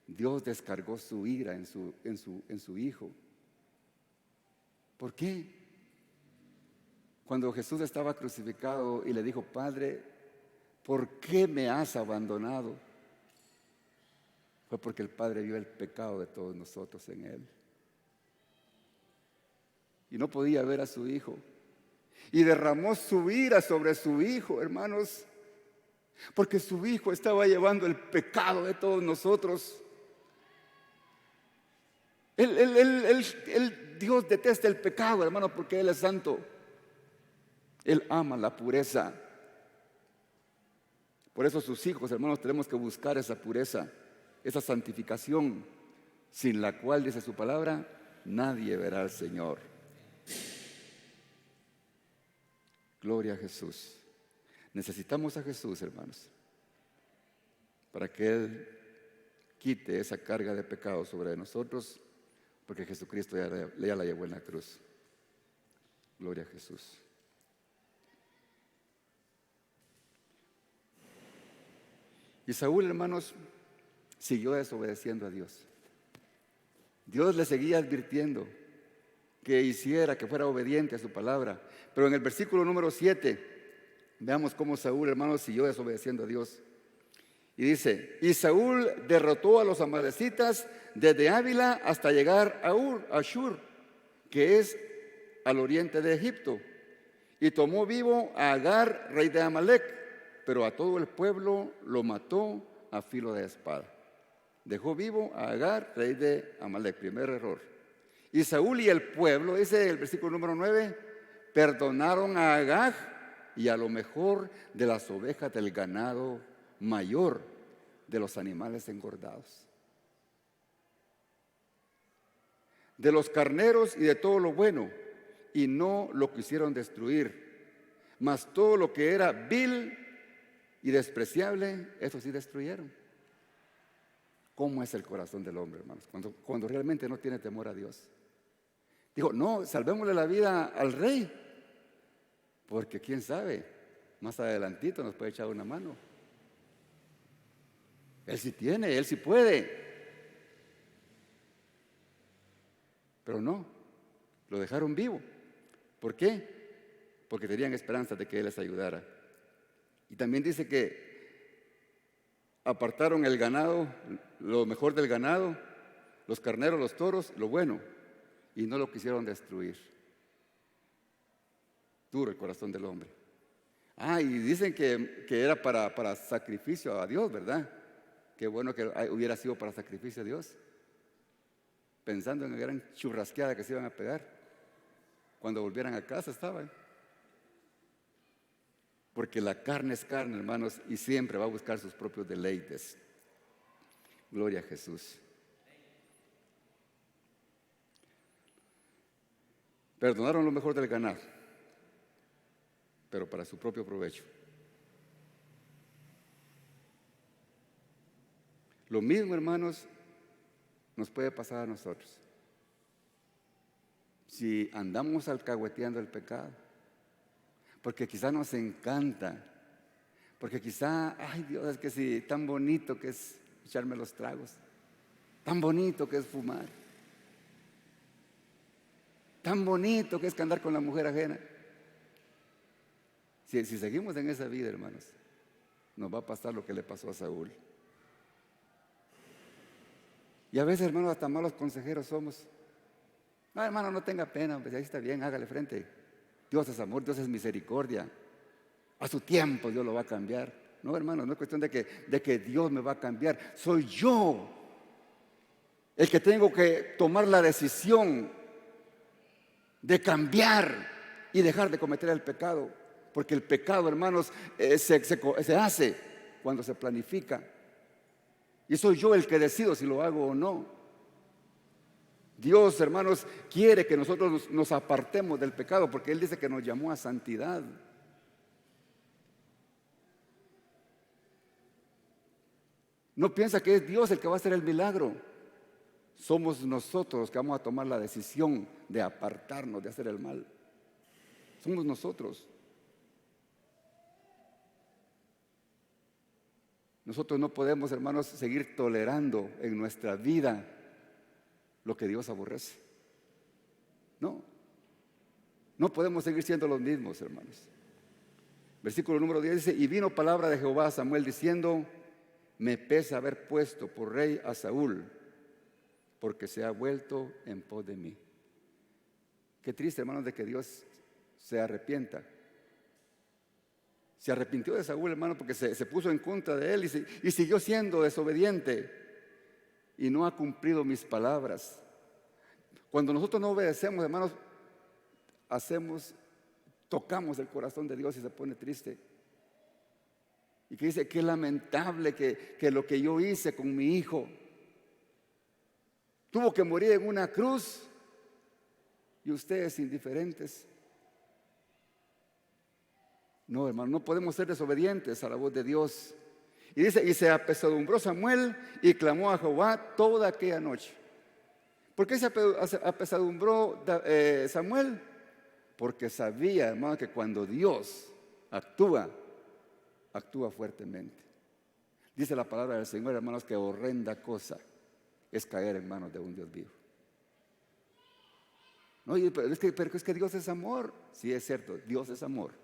Dios descargó su ira en su Hijo. ¿Por qué? Cuando Jesús estaba crucificado y le dijo: Padre, ¿por qué me has abandonado? Fue porque el Padre vio el pecado de todos nosotros en Él. Y no podía ver a su Hijo. Y derramó su ira sobre su Hijo, hermanos, porque su Hijo estaba llevando el pecado de todos nosotros. Dios detesta el pecado, hermano, porque Él es santo. Él ama la pureza. Por eso sus hijos, hermanos, tenemos que buscar esa pureza, esa santificación, sin la cual, dice su palabra, nadie verá al Señor. Gloria a Jesús. Necesitamos a Jesús, hermanos, para que Él quite esa carga de pecado sobre nosotros, porque Jesucristo ya la llevó en la cruz. Gloria a Jesús. Y Saúl, hermanos, siguió desobedeciendo a Dios. Dios le seguía advirtiendo que fuera obediente a su palabra. Pero en el versículo número 7, veamos cómo Saúl, hermanos, siguió desobedeciendo a Dios. Y dice: y Saúl derrotó a los amalecitas desde Ávila hasta llegar a Shur, que es al oriente de Egipto, y tomó vivo a Agar, rey de Amalek, pero a todo el pueblo lo mató a filo de espada. Dejó vivo a Agar, rey de Amalek. Primer error. Y Saúl y el pueblo, dice el versículo número 9, perdonaron a Agag y a lo mejor de las ovejas del ganado mayor, de los animales engordados, de los carneros y de todo lo bueno, y no lo quisieron destruir. Mas todo lo que era vil y despreciable, eso sí destruyeron. ¿Cómo es el corazón del hombre, hermanos? Cuando realmente no tiene temor a Dios. Digo, no, salvémosle la vida al rey, porque quién sabe, más adelantito nos puede echar una mano. Él sí tiene, él sí puede. Pero no, lo dejaron vivo. ¿Por qué? Porque tenían esperanza de que Él les ayudara. Y también dice que apartaron el ganado, lo mejor del ganado, los carneros, los toros, lo bueno, y no lo quisieron destruir. Duro el corazón del hombre. Y dicen que era para sacrificio a Dios, ¿verdad? Qué bueno que hubiera sido para sacrificio a Dios. Pensando en la gran churrasqueada que se iban a pegar. Cuando volvieran a casa estaban. Porque la carne es carne, hermanos, y siempre va a buscar sus propios deleites. Gloria a Jesús. Perdonaron lo mejor del ganado, pero para su propio provecho. Lo mismo, hermanos, nos puede pasar a nosotros. Si andamos alcahueteando el pecado, porque quizá nos encanta, porque quizá, ay Dios, es que sí, tan bonito que es echarme los tragos, tan bonito que es fumar, tan bonito que es andar con la mujer ajena. Si seguimos en esa vida, hermanos, nos va a pasar lo que le pasó a Saúl. Y a veces, hermanos, hasta malos consejeros somos. No, hermano, no tenga pena, pues ahí está bien, hágale frente. Dios es amor, Dios es misericordia. A su tiempo Dios lo va a cambiar. No, hermano, no es cuestión de que Dios me va a cambiar. Soy yo el que tengo que tomar la decisión de cambiar y dejar de cometer el pecado. Porque el pecado, hermanos, se hace cuando se planifica. Y soy yo el que decido si lo hago o no. Dios, hermanos, quiere que nosotros nos apartemos del pecado, porque Él dice que nos llamó a santidad. No piensa que es Dios el que va a hacer el milagro. Somos nosotros los que vamos a tomar la decisión de apartarnos de hacer el mal. Somos nosotros. Nosotros no podemos, hermanos, seguir tolerando en nuestra vida lo que Dios aborrece. No podemos seguir siendo los mismos, hermanos. Versículo número 10 dice: y vino palabra de Jehová a Samuel diciendo: me pesa haber puesto por rey a Saúl, porque se ha vuelto en pos de mí. Qué triste, hermanos, de que Dios se arrepienta. Se arrepintió de Saúl, hermano, porque se puso en contra de él y siguió siendo desobediente y no ha cumplido mis palabras. Cuando nosotros no obedecemos, hermanos, tocamos el corazón de Dios y se pone triste. Y que dice: qué lamentable que lo que yo hice con mi hijo tuvo que morir en una cruz y ustedes indiferentes. No, hermano, no podemos ser desobedientes a la voz de Dios. Y dice: y se apesadumbró Samuel y clamó a Jehová toda aquella noche. ¿Por qué se apesadumbró Samuel? Porque sabía, hermano, que cuando Dios actúa fuertemente. Dice la palabra del Señor, hermanos, que horrenda cosa es caer en manos de un Dios vivo. No, pero es que Dios es amor. Sí, es cierto, Dios es amor.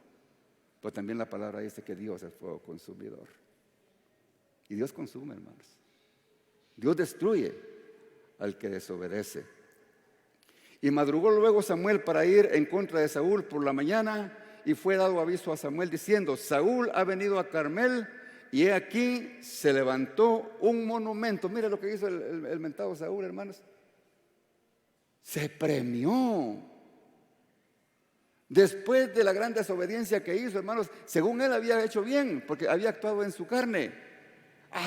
Pero también la palabra dice que Dios es fuego consumidor. Y Dios consume, hermanos. Dios destruye al que desobedece. Y madrugó luego Samuel para ir en contra de Saúl por la mañana, y fue dado aviso a Samuel diciendo: Saúl ha venido a Carmel, y he aquí se levantó un monumento. Mira lo que hizo el mentado Saúl, hermanos. Se premió. Después de la gran desobediencia que hizo, hermanos, según él había hecho bien, porque había actuado en su carne.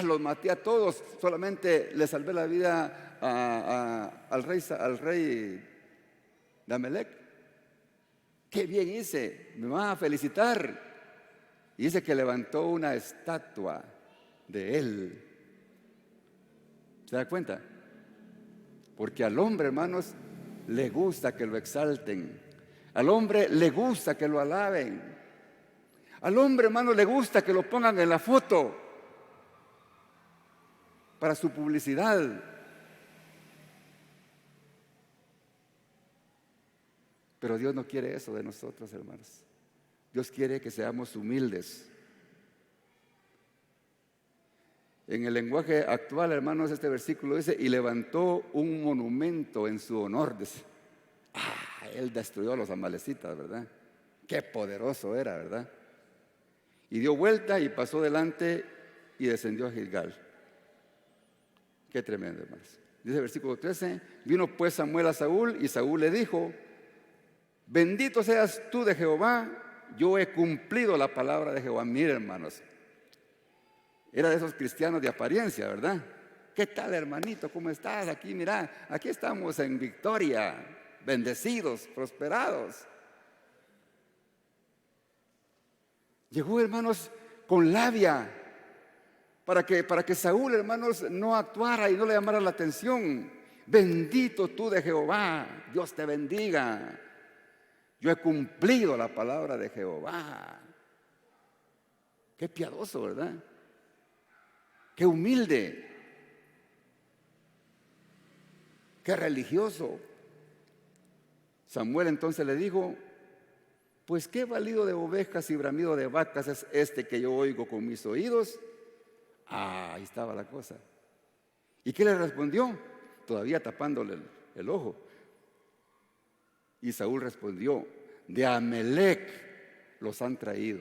Los maté a todos, solamente le salvé la vida al rey de Amalec. Qué bien hice, me van a felicitar. Y dice que levantó una estatua de él. ¿Se da cuenta? Porque al hombre, hermanos, le gusta que lo exalten. Al hombre le gusta que lo alaben. Al hombre, hermano, le gusta que lo pongan en la foto para su publicidad. Pero Dios no quiere eso de nosotros, hermanos. Dios quiere que seamos humildes. En el lenguaje actual, hermanos, este versículo dice: y levantó un monumento en su honor. Dice: él destruyó a los amalecitas, ¿verdad? Qué poderoso era, ¿verdad? Y dio vuelta y pasó delante y descendió a Gilgal. Qué tremendo, hermanos. Dice el versículo 13: vino pues Samuel a Saúl, y Saúl le dijo: bendito seas tú de Jehová, yo he cumplido la palabra de Jehová. Miren, hermanos, era de esos cristianos de apariencia, ¿verdad? ¿Qué tal, hermanito? ¿Cómo estás? Aquí, mira, aquí estamos en victoria, bendecidos, prosperados. Llegó, hermanos, con labia para que Saúl, hermanos, no actuara y no le llamara la atención. Bendito tú de Jehová, Dios te bendiga. Yo he cumplido la palabra de Jehová. Qué piadoso, ¿verdad? Qué humilde. Qué religioso. Samuel entonces le dijo: pues qué balido de ovejas y bramido de vacas es este que yo oigo con mis oídos. Ahí estaba la cosa. ¿Y qué le respondió? Todavía tapándole el ojo. Y Saúl respondió: de Amalec los han traído.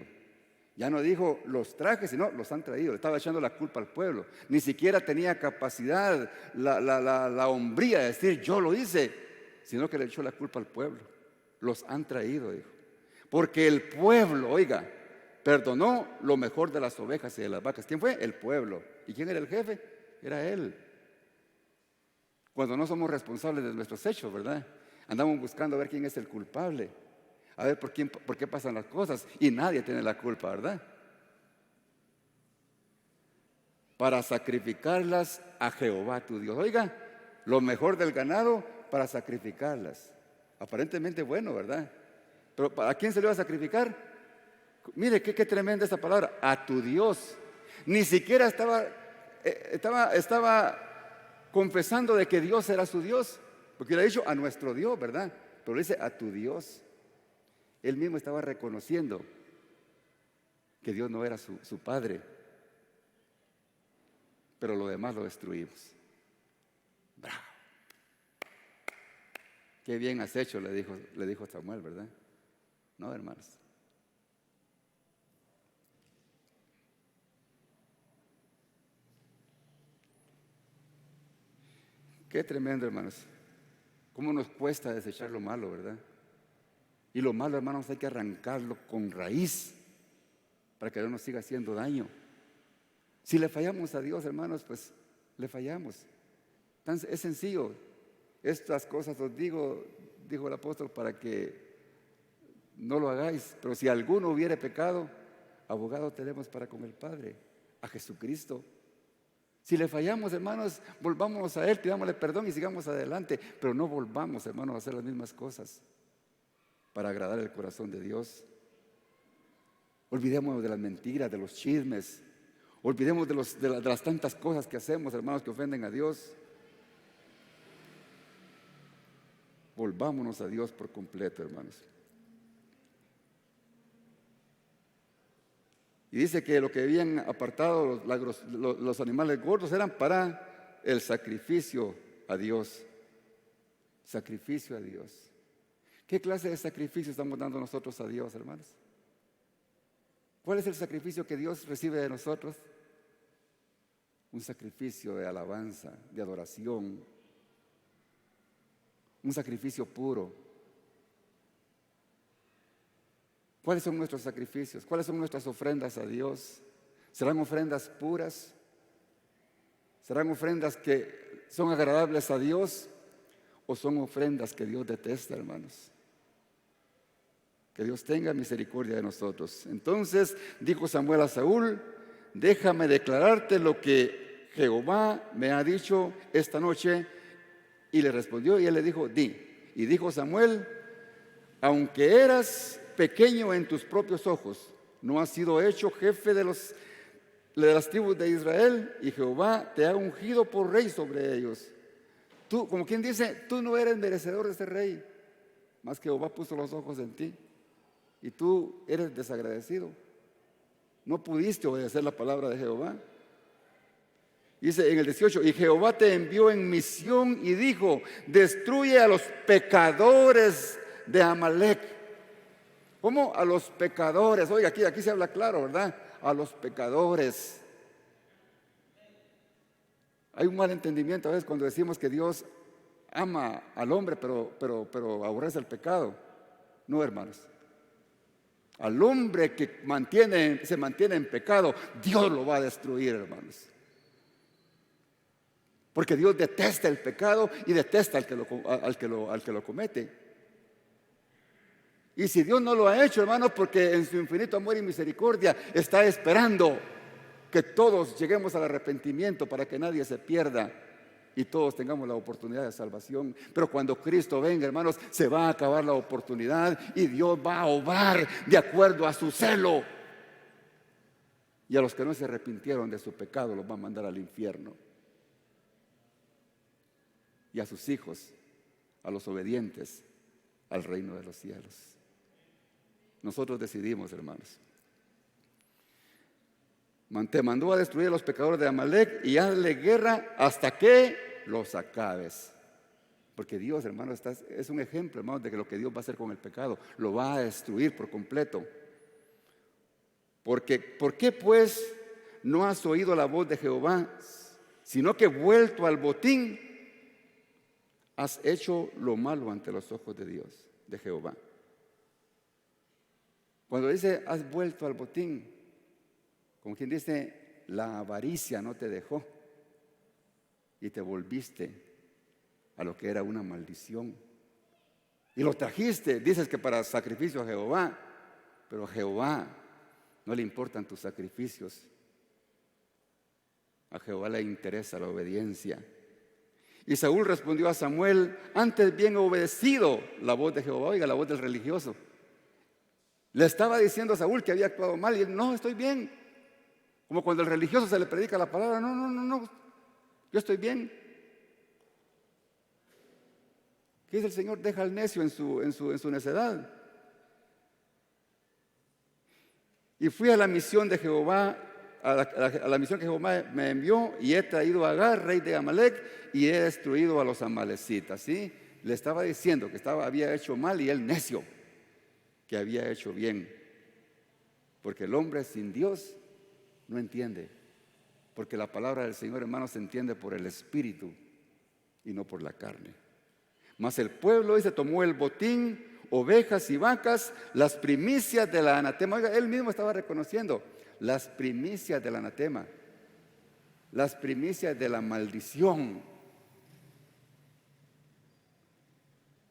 Ya no dijo los trajes, sino los han traído. Le estaba echando la culpa al pueblo. Ni siquiera tenía capacidad, la hombría de decir yo lo hice, sino que le echó la culpa al pueblo. Los han traído, dijo. Porque el pueblo, oiga, perdonó lo mejor de las ovejas y de las vacas. ¿Quién fue? El pueblo. ¿Y quién era el jefe? Era él. Cuando no somos responsables de nuestros hechos, ¿verdad? Andamos buscando a ver quién es el culpable, a ver por qué pasan las cosas, y nadie tiene la culpa, ¿verdad? Para sacrificarlas a Jehová tu Dios. Oiga, lo mejor del ganado para sacrificarlas. Aparentemente bueno, ¿verdad? Pero ¿a quién se le iba a sacrificar? Mire, qué tremenda esta palabra, a tu Dios. Ni siquiera estaba confesando de que Dios era su Dios, porque le ha dicho a nuestro Dios, ¿verdad? Pero le dice a tu Dios. Él mismo estaba reconociendo que Dios no era su padre, pero lo demás lo destruimos. Bravo. Qué bien has hecho, le dijo Samuel, ¿verdad? No, hermanos. Qué tremendo, hermanos. Cómo nos cuesta desechar lo malo, ¿verdad? Y lo malo, hermanos, hay que arrancarlo con raíz para que no nos siga haciendo daño. Si le fallamos a Dios, hermanos, pues le fallamos. Es sencillo. Estas cosas os digo, dijo el apóstol, para que no lo hagáis. Pero si alguno hubiere pecado, abogado tenemos para con el Padre, a Jesucristo. Si le fallamos, hermanos, volvámonos a Él, pidámosle perdón y sigamos adelante. Pero no volvamos, hermanos, a hacer las mismas cosas para agradar el corazón de Dios. Olvidémonos de las mentiras, de los chismes. Olvidemos de las tantas cosas que hacemos, hermanos, que ofenden a Dios. Volvámonos a Dios por completo, hermanos. Y dice que lo que habían apartado los animales gordos eran para el sacrificio a Dios. Sacrificio a Dios. ¿Qué clase de sacrificio estamos dando nosotros a Dios, hermanos? ¿Cuál es el sacrificio que Dios recibe de nosotros? Un sacrificio de alabanza, de adoración. Un sacrificio puro. ¿Cuáles son nuestros sacrificios? ¿Cuáles son nuestras ofrendas a Dios? ¿Serán ofrendas puras? ¿Serán ofrendas que son agradables a Dios? ¿O son ofrendas que Dios detesta, hermanos? Que Dios tenga misericordia de nosotros. Entonces dijo Samuel a Saúl: déjame declararte lo que Jehová me ha dicho esta noche. Y le respondió y él le dijo: di. Y dijo Samuel: aunque eras pequeño en tus propios ojos, no has sido hecho jefe de las tribus de Israel, y Jehová te ha ungido por rey sobre ellos. Tú, como quien dice, tú no eres merecedor de ser rey, mas que Jehová puso los ojos en ti, y tú eres desagradecido. No pudiste obedecer la palabra de Jehová. Dice en el 18: y Jehová te envió en misión y dijo: destruye a los pecadores de Amalec. ¿Cómo? A los pecadores. Oiga, aquí se habla claro, ¿verdad? A los pecadores. Hay un mal entendimiento a veces cuando decimos que Dios ama al hombre, pero aborrece el pecado. No, hermanos. Al hombre que se mantiene en pecado, Dios lo va a destruir, hermanos. Porque Dios detesta el pecado y detesta al que lo comete. Y si Dios no lo ha hecho, hermanos, porque en su infinito amor y misericordia está esperando que todos lleguemos al arrepentimiento para que nadie se pierda y todos tengamos la oportunidad de salvación. Pero cuando Cristo venga, hermanos, se va a acabar la oportunidad y Dios va a obrar de acuerdo a su celo. Y a los que no se arrepintieron de su pecado los va a mandar al infierno. Y a sus hijos, a los obedientes, al reino de los cielos. Nosotros decidimos, hermanos. Te mandó a destruir a los pecadores de Amalec y hazle guerra hasta que los acabes. Porque Dios, hermanos, es un ejemplo, hermanos, de que lo que Dios va a hacer con el pecado, lo va a destruir por completo. ¿Por qué pues no has oído la voz de Jehová, sino que vuelto al botín, has hecho lo malo ante los ojos de Dios, de Jehová? Cuando dice has vuelto al botín, como quien dice, la avaricia no te dejó y te volviste a lo que era una maldición. Y lo trajiste, dices que para sacrificio a Jehová, pero a Jehová no le importan tus sacrificios. A Jehová le interesa la obediencia. Y Saúl respondió a Samuel: antes bien he obedecido la voz de Jehová. Oiga, la voz del religioso. Le estaba diciendo a Saúl que había actuado mal y él: no, estoy bien. Como cuando al religioso se le predica la palabra: no, yo estoy bien. ¿Qué dice el Señor? Deja al necio en su necedad. Y fui a la misión de Jehová, a la misión que Jehová me envió, y he traído a Agar, rey de Amalec, y he destruido a los amalecitas. ¿Sí? Le estaba diciendo que había hecho mal, y él necio, que había hecho bien. Porque el hombre sin Dios no entiende. Porque la palabra del Señor, hermanos, se entiende por el Espíritu y no por la carne. Mas el pueblo dice: tomó el botín, ovejas y vacas, las primicias del anatema. Oiga, él mismo estaba reconociendo las primicias del anatema, las primicias de la maldición.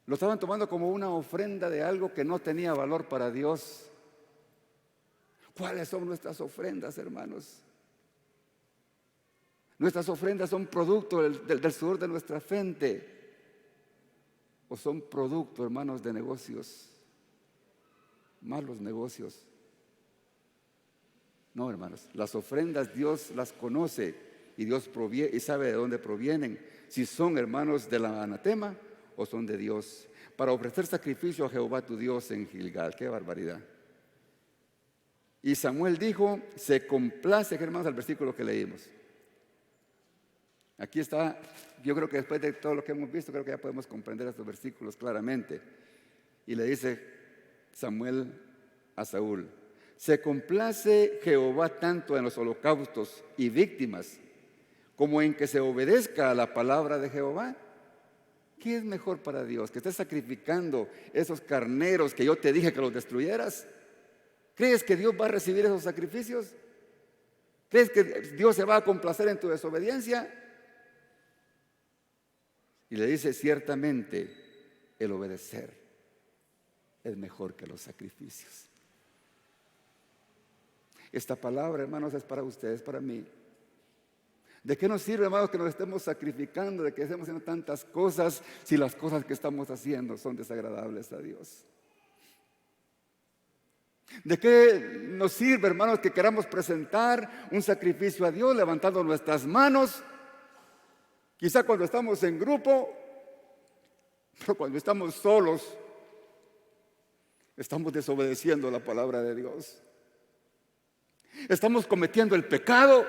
Lo estaban tomando como una ofrenda de algo que no tenía valor para Dios. ¿Cuáles son nuestras ofrendas, hermanos? Nuestras ofrendas son producto del sudor de nuestra frente, o son producto, hermanos, de negocios, malos negocios. No, hermanos, las ofrendas Dios las conoce y Dios proviene y sabe de dónde provienen, si son, hermanos, del anatema o son de Dios, para ofrecer sacrificio a Jehová tu Dios en Gilgal. ¡Qué barbaridad! Y Samuel dijo: se complace, hermanos, al versículo que leímos. Aquí está. Yo creo que después de todo lo que hemos visto, creo que ya podemos comprender estos versículos claramente. Y le dice Samuel a Saúl: se complace Jehová tanto en los holocaustos y víctimas como en que se obedezca a la palabra de Jehová. ¿Qué es mejor para Dios? ¿Que estés sacrificando esos carneros que yo te dije que los destruyeras? ¿Crees que Dios va a recibir esos sacrificios? ¿Crees que Dios se va a complacer en tu desobediencia? Y le dice: ciertamente el obedecer es mejor que los sacrificios. Esta palabra, hermanos, es para ustedes, para mí. ¿De qué nos sirve, hermanos, que nos estemos sacrificando, de que estemos haciendo tantas cosas, si las cosas que estamos haciendo son desagradables a Dios? ¿De qué nos sirve, hermanos, que queramos presentar un sacrificio a Dios levantando nuestras manos? Quizá cuando estamos en grupo, pero cuando estamos solos, estamos desobedeciendo la palabra de Dios. Estamos cometiendo el pecado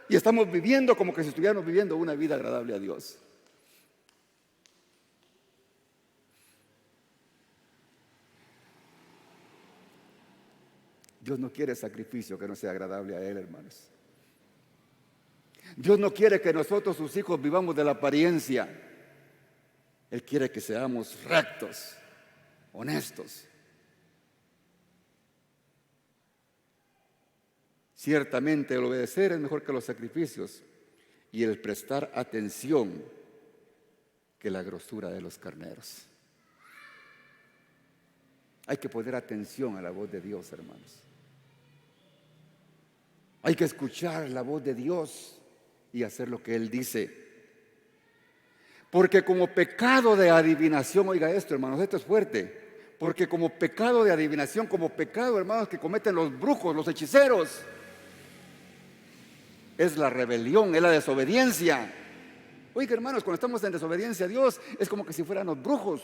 y estamos viviendo como que si estuviéramos viviendo una vida agradable a Dios. Dios no quiere sacrificio que no sea agradable a Él, hermanos. Dios no quiere que nosotros, sus hijos, vivamos de la apariencia. Él quiere que seamos rectos, honestos. Ciertamente el obedecer es mejor que los sacrificios, y el prestar atención que la grosura de los carneros. Hay que poner atención a la voz de Dios, hermanos. Hay que escuchar la voz de Dios y hacer lo que Él dice. Porque como pecado de adivinación, oiga esto, hermanos, esto es fuerte. Porque como pecado de adivinación, como pecado, hermanos, que cometen los brujos, los hechiceros, es la rebelión, es la desobediencia. Oiga, hermanos, cuando estamos en desobediencia a Dios, es como que si fueran los brujos.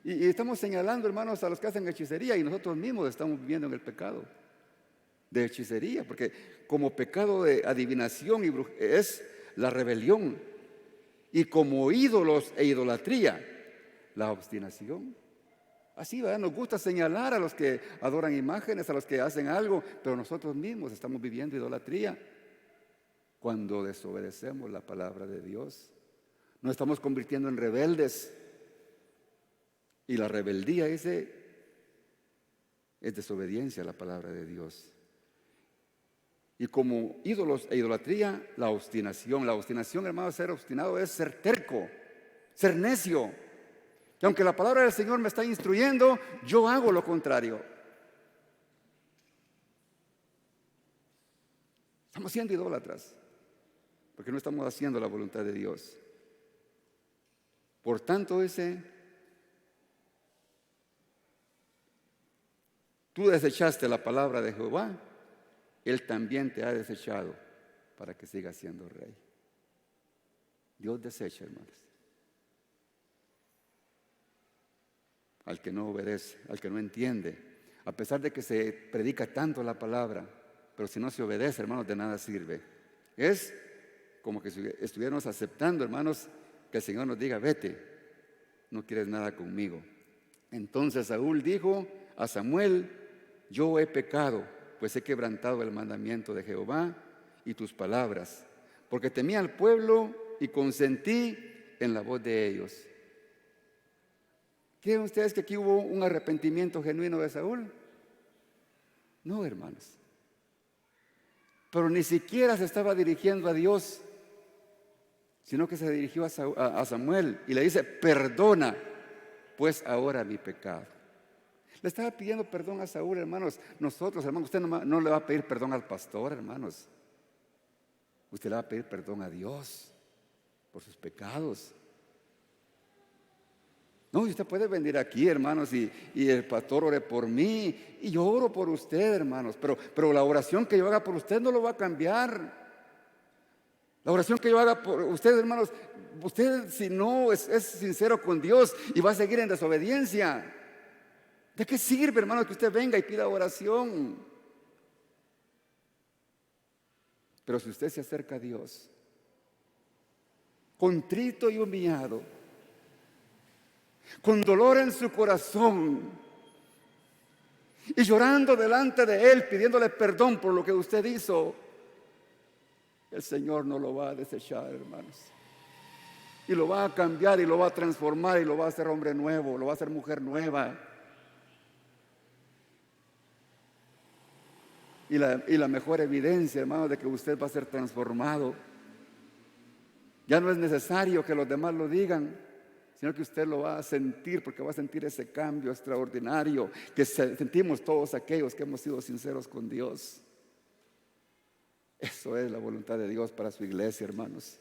Y estamos señalando, hermanos, a los que hacen hechicería, y nosotros mismos estamos viviendo en el pecado de hechicería, porque como pecado de adivinación y es la rebelión, y como ídolos e idolatría, la obstinación. Así, ¿verdad? Nos gusta señalar a los que adoran imágenes, a los que hacen algo, pero nosotros mismos estamos viviendo idolatría cuando desobedecemos la palabra de Dios. Nos estamos convirtiendo en rebeldes. Y la rebeldía es desobediencia a la palabra de Dios. Y como ídolos e idolatría, la obstinación. La obstinación, hermano, ser obstinado es ser terco, ser necio. Que aunque la palabra del Señor me está instruyendo, yo hago lo contrario. Estamos siendo idólatras, porque no estamos haciendo la voluntad de Dios. Por tanto, tú desechaste la palabra de Jehová, Él también te ha desechado para que sigas siendo rey. Dios desecha, hermanos, al que no obedece, al que no entiende. A pesar de que se predica tanto la palabra, pero si no se obedece, hermanos, de nada sirve. Es como que si estuviéramos aceptando, hermanos, que el Señor nos diga: vete, no quieres nada conmigo. Entonces Saúl dijo a Samuel: yo he pecado, pues he quebrantado el mandamiento de Jehová y tus palabras, porque temí al pueblo y consentí en la voz de ellos. ¿Creen ustedes que aquí hubo un arrepentimiento genuino de Saúl? No, hermanos. Pero ni siquiera se estaba dirigiendo a Dios, sino que se dirigió a Samuel y le dice: perdona pues ahora mi pecado. Le estaba pidiendo perdón a Saúl, hermanos. Nosotros, hermanos, usted no le va a pedir perdón al pastor, hermanos. Usted le va a pedir perdón a Dios por sus pecados. No, y usted puede venir aquí, hermanos, y el pastor ore por mí, y yo oro por usted, hermanos, pero la oración que yo haga por usted no lo va a cambiar. La oración que yo haga por usted, hermanos, usted si no es sincero con Dios y va a seguir en desobediencia, ¿de qué sirve, hermanos, que usted venga y pida oración? Pero si usted se acerca a Dios, contrito y humillado, con dolor en su corazón y llorando delante de Él, pidiéndole perdón por lo que usted hizo, el Señor no lo va a desechar, hermanos, y lo va a cambiar y lo va a transformar y lo va a hacer hombre nuevo, lo va a hacer mujer nueva. Y la mejor evidencia, hermanos, de que usted va a ser transformado, ya no es necesario que los demás lo digan, sino que usted lo va a sentir, porque va a sentir ese cambio extraordinario que sentimos todos aquellos que hemos sido sinceros con Dios. Eso es la voluntad de Dios para su iglesia, hermanos.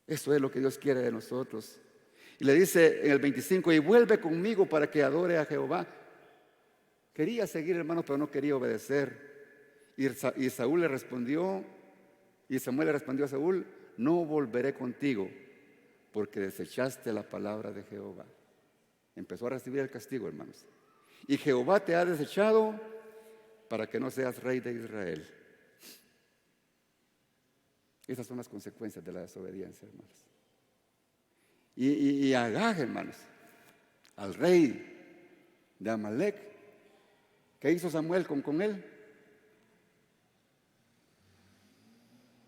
Eso es lo que Dios quiere de nosotros. Y le dice en el 25: y vuelve conmigo para que adore a Jehová. Quería seguir, hermanos, pero no quería obedecer. Y Saúl le respondió, y Samuel le respondió a Saúl: no volveré contigo, porque desechaste la palabra de Jehová. Empezó a recibir el castigo, hermanos. Y Jehová te ha desechado para que no seas rey de Israel. Esas son las consecuencias de la desobediencia, hermanos. Y Agag, hermanos, al rey de Amalek, ¿qué hizo Samuel con él?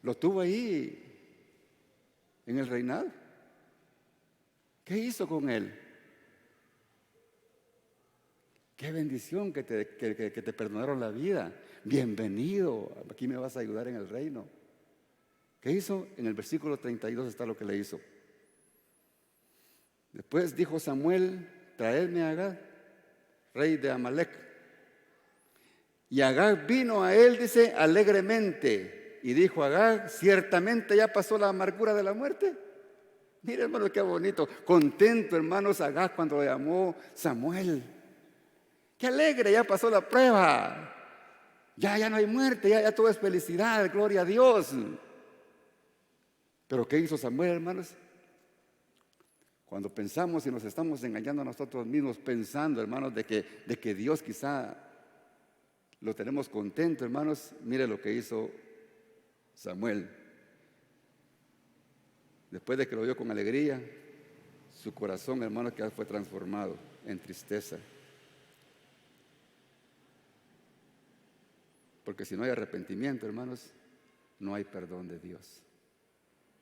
Lo tuvo ahí en el reinado. ¿Qué hizo con él? Qué bendición que te perdonaron la vida. Bienvenido, aquí me vas a ayudar en el reino. ¿Qué hizo? En el versículo 32 está lo que le hizo. Después dijo Samuel: traedme a Agag, rey de Amalek. Y Agag vino a él, dice, alegremente. Y dijo Agag: ciertamente ya pasó la amargura de la muerte. Mira, hermano, qué bonito. Contento, hermanos, Agag cuando lo llamó Samuel. Qué alegre, ya pasó la prueba. Ya no hay muerte, ya todo es felicidad, gloria a Dios. Pero ¿qué hizo Samuel, hermanos? Cuando pensamos y nos estamos engañando a nosotros mismos, pensando, hermanos, de que Dios quizá lo tenemos contento, hermanos, mire lo que hizo Samuel. Después de que lo vio con alegría, su corazón, hermanos, que fue transformado en tristeza. Porque si no hay arrepentimiento, hermanos, no hay perdón de Dios.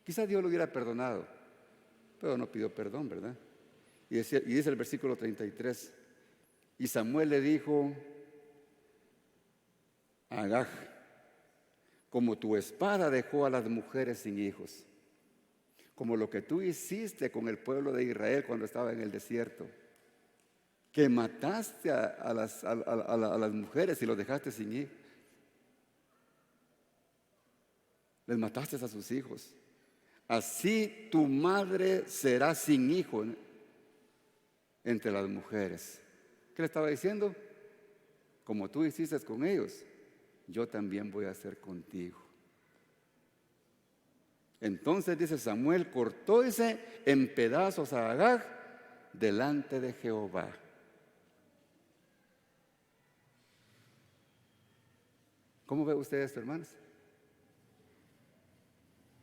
Quizás Dios lo hubiera perdonado, pero no pidió perdón, ¿verdad? Y dice el versículo 33, y Samuel le dijo a Agag, como tu espada dejó a las mujeres sin hijos, como lo que tú hiciste con el pueblo de Israel cuando estaba en el desierto, que mataste a las mujeres y los dejaste sin hijos, les mataste a sus hijos, así tu madre será sin hijo entre las mujeres. ¿Qué le estaba diciendo? Como tú hiciste con ellos, yo también voy a hacer contigo. Entonces dice Samuel, cortó en pedazos a Agag delante de Jehová. ¿Cómo ve usted esto, hermanos?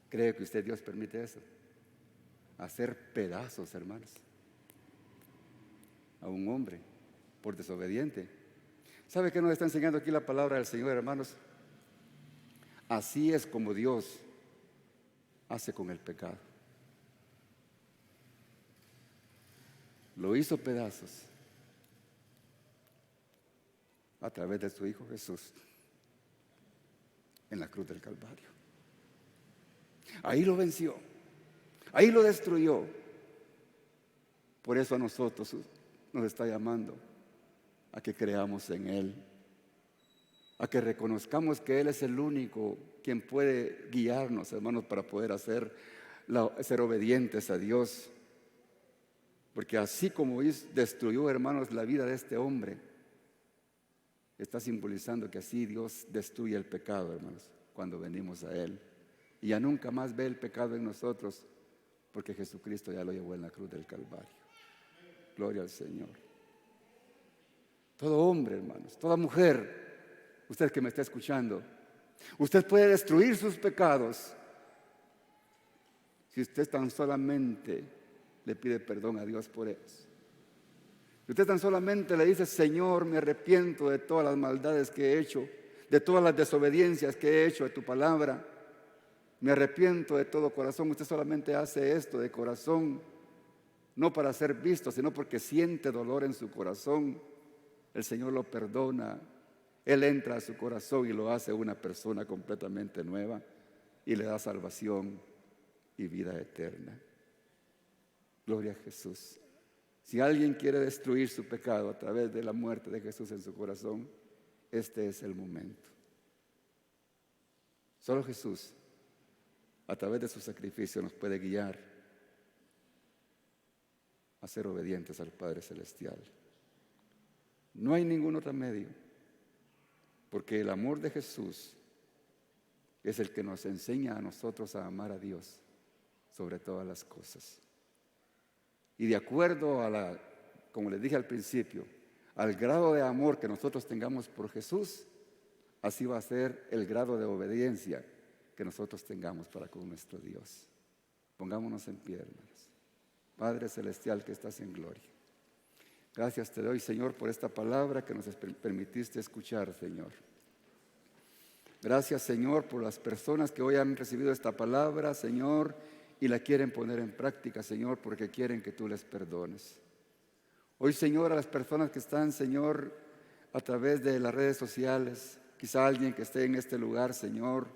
¿Cree que usted Dios permite eso? Hacer pedazos, hermanos, a un hombre por desobediente. ¿Sabe qué nos está enseñando aquí la palabra del Señor, hermanos? Así es como Dios hace con el pecado. Lo hizo pedazos a través de su Hijo Jesús en la cruz del Calvario. Ahí lo venció, ahí lo destruyó. Por eso a nosotros nos está llamando a que creamos en Él, a que reconozcamos que Él es el único quien puede guiarnos, hermanos, para poder ser obedientes a Dios. Porque así como destruyó, hermanos, la vida de este hombre, está simbolizando que así Dios destruye el pecado, hermanos, cuando venimos a Él. Y ya nunca más ve el pecado en nosotros, porque Jesucristo ya lo llevó en la cruz del Calvario. Gloria al Señor. Todo hombre, hermanos, toda mujer, usted que me está escuchando, usted puede destruir sus pecados si usted tan solamente le pide perdón a Dios por eso. Si usted tan solamente le dice, Señor, me arrepiento de todas las maldades que he hecho, de todas las desobediencias que he hecho a tu palabra, me arrepiento de todo corazón. Usted solamente hace esto de corazón, no para ser visto, sino porque siente dolor en su corazón. El Señor lo perdona. Él entra a su corazón y lo hace una persona completamente nueva y le da salvación y vida eterna. Gloria a Jesús. Si alguien quiere destruir su pecado a través de la muerte de Jesús en su corazón, este es el momento. Solo Jesús, a través de su sacrificio, nos puede guiar a ser obedientes al Padre Celestial. No hay ningún otro medio, porque el amor de Jesús es el que nos enseña a nosotros a amar a Dios sobre todas las cosas. Y de acuerdo como les dije al principio, al grado de amor que nosotros tengamos por Jesús, así va a ser el grado de obediencia que nosotros tengamos para con nuestro Dios. Pongámonos en pie, hermanos. Padre Celestial que estás en gloria, gracias te doy, Señor, por esta palabra que nos permitiste escuchar, Señor. Gracias, Señor, por las personas que hoy han recibido esta palabra, Señor, y la quieren poner en práctica, Señor, porque quieren que tú les perdones. Hoy, Señor, a las personas que están, Señor, a través de las redes sociales, quizá alguien que esté en este lugar, Señor,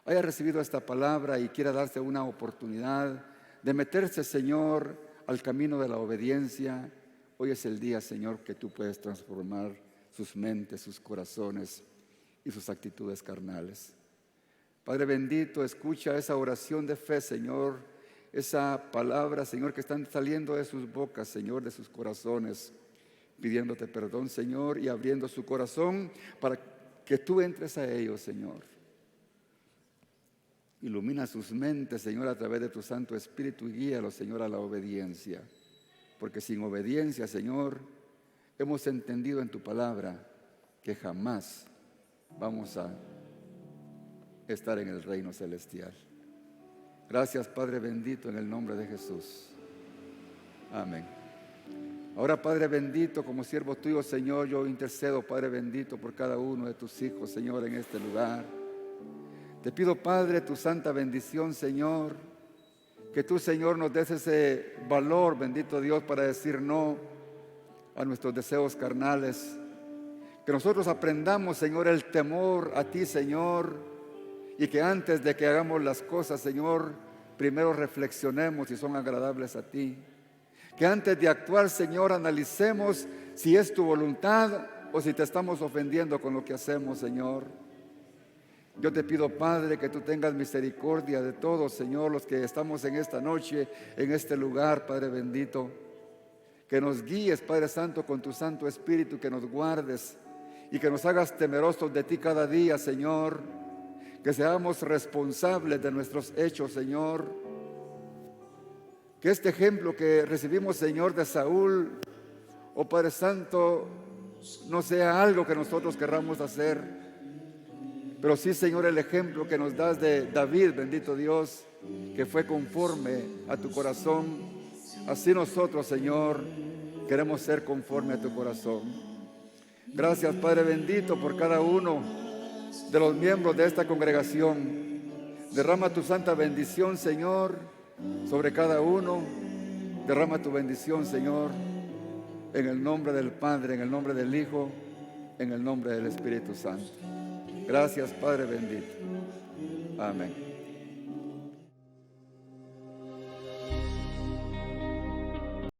haya recibido esta palabra y quiera darse una oportunidad de meterse, Señor, al camino de la obediencia. Hoy es el día, Señor, que tú puedes transformar sus mentes, sus corazones y sus actitudes carnales. Padre bendito, escucha esa oración de fe, Señor, esa palabra, Señor, que están saliendo de sus bocas, Señor, de sus corazones, pidiéndote perdón, Señor, y abriendo su corazón para que tú entres a ellos, Señor. Ilumina sus mentes, Señor, a través de tu Santo Espíritu y guíalos, Señor, a la obediencia. Porque sin obediencia, Señor, hemos entendido en tu palabra que jamás vamos a estar en el reino celestial. Gracias, Padre bendito, en el nombre de Jesús. Amén. Ahora, Padre bendito, como siervo tuyo, Señor, yo intercedo, Padre bendito, por cada uno de tus hijos, Señor, en este lugar. Te pido, Padre, tu santa bendición, Señor, que tú, Señor, nos des ese valor, bendito Dios, para decir no a nuestros deseos carnales. Que nosotros aprendamos, Señor, el temor a ti, Señor, y que antes de que hagamos las cosas, Señor, primero reflexionemos si son agradables a ti. Que antes de actuar, Señor, analicemos si es tu voluntad o si te estamos ofendiendo con lo que hacemos, Señor. Yo te pido, Padre, que tú tengas misericordia de todos, Señor, los que estamos en esta noche, en este lugar, Padre bendito. Que nos guíes, Padre Santo, con tu Santo Espíritu, que nos guardes y que nos hagas temerosos de ti cada día, Señor. Que seamos responsables de nuestros hechos, Señor. Que este ejemplo que recibimos, Señor, de Saúl, oh Padre Santo, no sea algo que nosotros querramos hacer, pero sí, Señor, el ejemplo que nos das de David, bendito Dios, que fue conforme a tu corazón. Así nosotros, Señor, queremos ser conforme a tu corazón. Gracias, Padre bendito, por cada uno de los miembros de esta congregación. Derrama tu santa bendición, Señor, sobre cada uno. Derrama tu bendición, Señor, en el nombre del Padre, en el nombre del Hijo, en el nombre del Espíritu Santo. Gracias, Padre bendito. Amén.